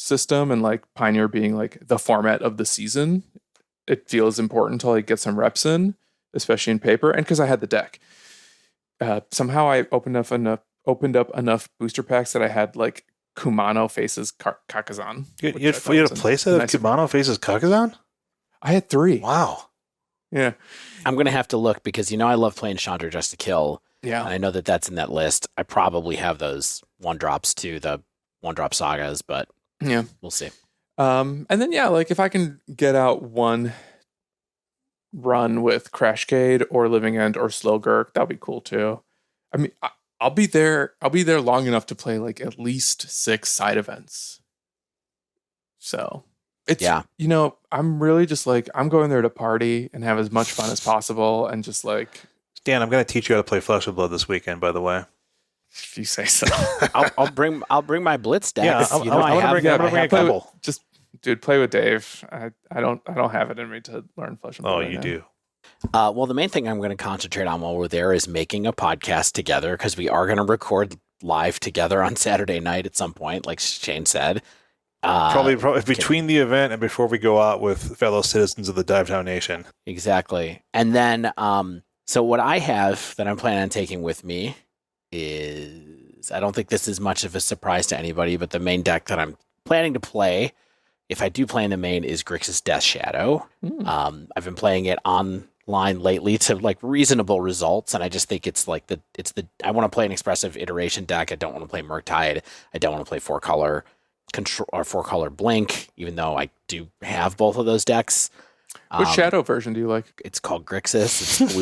system and like Pioneer being like the format of the season, it feels important to like get some reps in, especially in paper. And because I had the deck, somehow I opened up enough booster packs that I had like Kumano faces Kakazan.
You had a playset of Kumano faces Kakazan?
I had 3.
Wow.
Yeah.
I'm going to have to look because, I love playing Chandra just to kill.
Yeah.
And I know that that's in that list. I probably have those 1-drops too, the 1-drop sagas, but
yeah,
we'll see.
And then, like if I can get out one run with Crashcade or Living End or Slowgurk, that'll be cool too. I mean, I'll be there long enough to play like at least 6 side events. So it's, I'm really just like, I'm going there to party and have as much fun as possible. And just like,
Dan, I'm going to teach you how to play Flesh of Blood this weekend, by the way.
If you say so.
I'll bring my Blitz deck.
Yeah, I want to bring a couple.
Just, dude, play with Dave. I don't have it in me to learn Flesh of Blood.
Oh,
right
you
now.
do.
Well, the main thing I'm going to concentrate on while we're there is making a podcast together because we are going to record live together on Saturday night at some point, like Shane said.
Probably between the event and before we go out with fellow citizens of the Divedown Nation.
Exactly. And then, so what I have that I'm planning on taking with me is, I don't think this is much of a surprise to anybody, but the main deck that I'm planning to play, if I do play in the main, is Grixis Death Shadow. I've been playing it online lately to like reasonable results, and I just think it's like I want to play an expressive iteration deck. I don't want to play Murktide. I don't want to play 4-color control or 4-color Blink, even though I do have both of those decks.
Which Shadow version do you like?
It's called Grixis. It's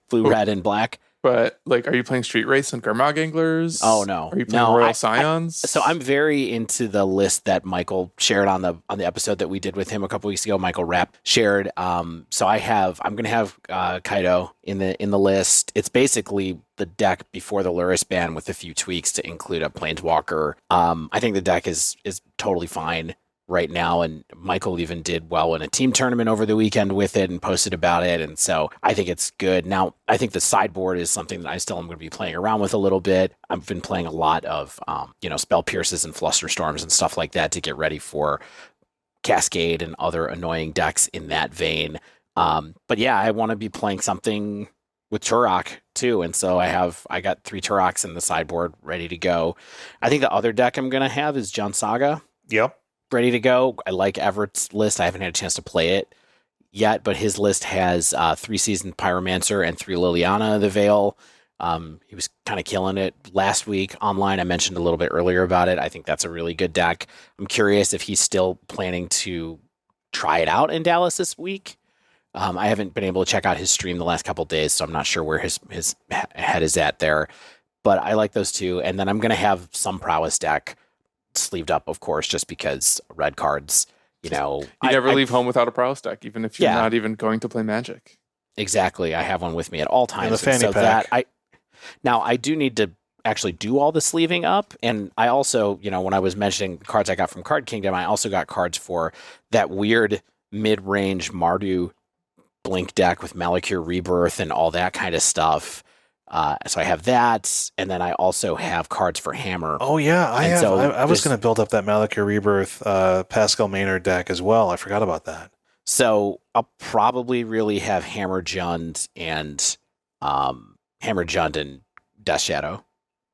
blue, red, and black.
But like, are you playing Street Race and Garmog Anglers?
Oh no,
Are you playing Royal Scions?
So I'm very into the list that Michael shared on the episode that we did with him a couple weeks ago. Michael Rapp shared. So I'm gonna have Kaido in the list. It's basically the deck before the Lurrus ban with a few tweaks to include a Planeswalker. I think the deck is totally fine right now, and Michael even did well in a team tournament over the weekend with it and posted about it, and so I think it's good. Now, I think the sideboard is something that I still am going to be playing around with a little bit. I've been playing a lot of Spell Pierces and Flusterstorms and stuff like that to get ready for Cascade and other annoying decks in that vein. But yeah, I want to be playing something with Turok too, and so I got 3 Turoks in the sideboard ready to go. I think the other deck I'm going to have is John Saga.
Yep.
Ready to go. I like Everett's list. I haven't had a chance to play it yet, but his list has 3 Seasoned Pyromancer and 3 Liliana of the Veil. He was kind of killing it last week online. I mentioned a little bit earlier about it. I think that's a really good deck. I'm curious if he's still planning to try it out in Dallas this week. I haven't been able to check out his stream the last couple of days, so I'm not sure where his head is at there. But I like those 2. And then I'm going to have some Prowess deck sleeved up, of course, just because red cards, you
never leave home without a Prowess deck, even if you're not even going to play Magic.
Exactly. I have one with me at all times.
And a fanny pack.
Now I do need to actually do all the sleeving up. And I also, when I was mentioning the cards I got from Card Kingdom, I also got cards for that weird mid-range Mardu Blink deck with Malakir Rebirth and all that kind of stuff. So I have that, and then I also have cards for Hammer.
Oh yeah, I was going to build up that Malakir Rebirth Pascal Maynard deck as well. I forgot about that.
So I'll probably really have Hammer Jund and Death Shadow,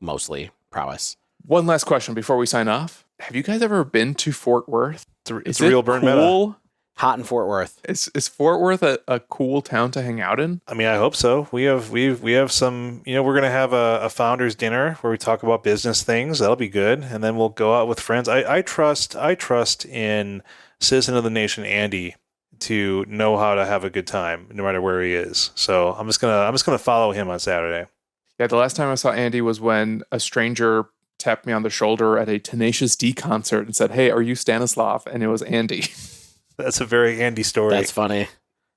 mostly Prowess.
One last question before we sign off. Have you guys ever been to Fort Worth?
It's a real burn meta.
Hot in Fort Worth.
Is Fort Worth a cool town to hang out in?
I mean, I hope so. We have some. We're going to have a founders dinner where we talk about business things. That'll be good, and then we'll go out with friends. I trust in Citizen of the Nation Andy to know how to have a good time no matter where he is. So I'm just gonna follow him on Saturday.
Yeah, the last time I saw Andy was when a stranger tapped me on the shoulder at a Tenacious D concert and said, "Hey, are you Stanislav?" And it was Andy.
That's a very Andy story.
That's funny.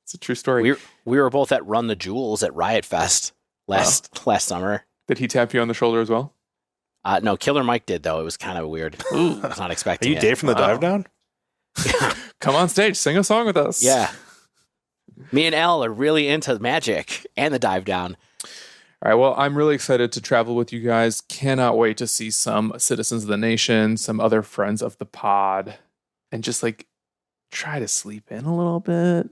It's a true story.
We were both at Run the Jewels at Riot Fest last summer.
Did he tap you on the shoulder as well?
No, Killer Mike did, though. It was kind of weird. I was not expecting it.
Are you Dave from the Dive Down?
Come on stage, sing a song with us.
Yeah. Me and Al are really into Magic and the Dive Down.
All right, well, I'm really excited to travel with you guys. Cannot wait to see some citizens of the nation, some other friends of the pod, and just like try to sleep in a little bit.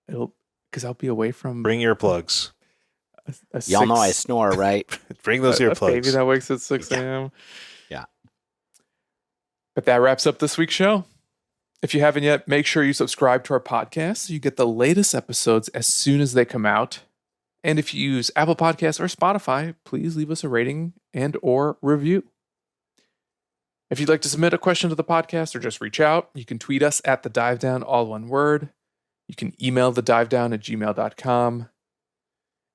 Because I'll be away from.
Bring earplugs.
Y'all know I snore, right?
Bring those
a
earplugs.
baby that wakes at 6 a.m.
Yeah.
But that wraps up this week's show. If you haven't yet, make sure you subscribe to our podcast so you get the latest episodes as soon as they come out. And if you use Apple Podcasts or Spotify, please leave us a rating and or review. If you'd like to submit a question to the podcast or just reach out, you can tweet us at The Dive Down, all one word. You can email thedivedown@gmail.com.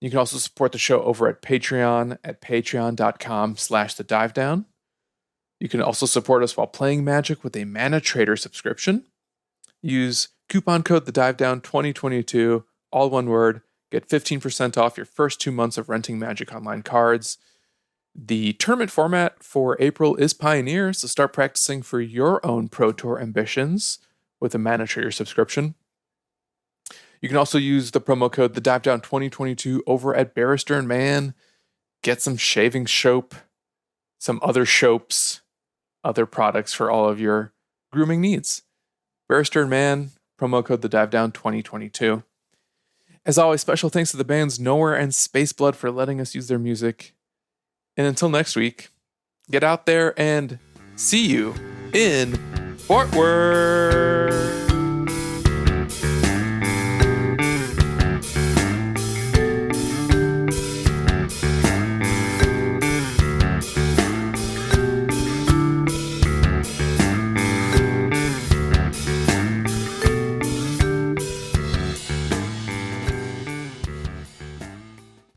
You can also support the show over at Patreon at patreon.com/thedivedown. You can also support us while playing Magic with a Manatrader subscription. Use coupon code TheDiveDown2022, all one word. Get 15% off your first 2 months of renting Magic Online cards. The tournament format for April is Pioneer, so start practicing for your own Pro Tour ambitions with a Manatrader subscription. You can also use the promo code TheDiveDown2022 over at Barrister and Man. Get some shaving soap, some other soaps, other products for all of your grooming needs. Barrister and Man, promo code TheDiveDown2022. As always, special thanks to the bands Nowhere and Spaceblood for letting us use their music. And until next week, get out there and see you in Fort Worth.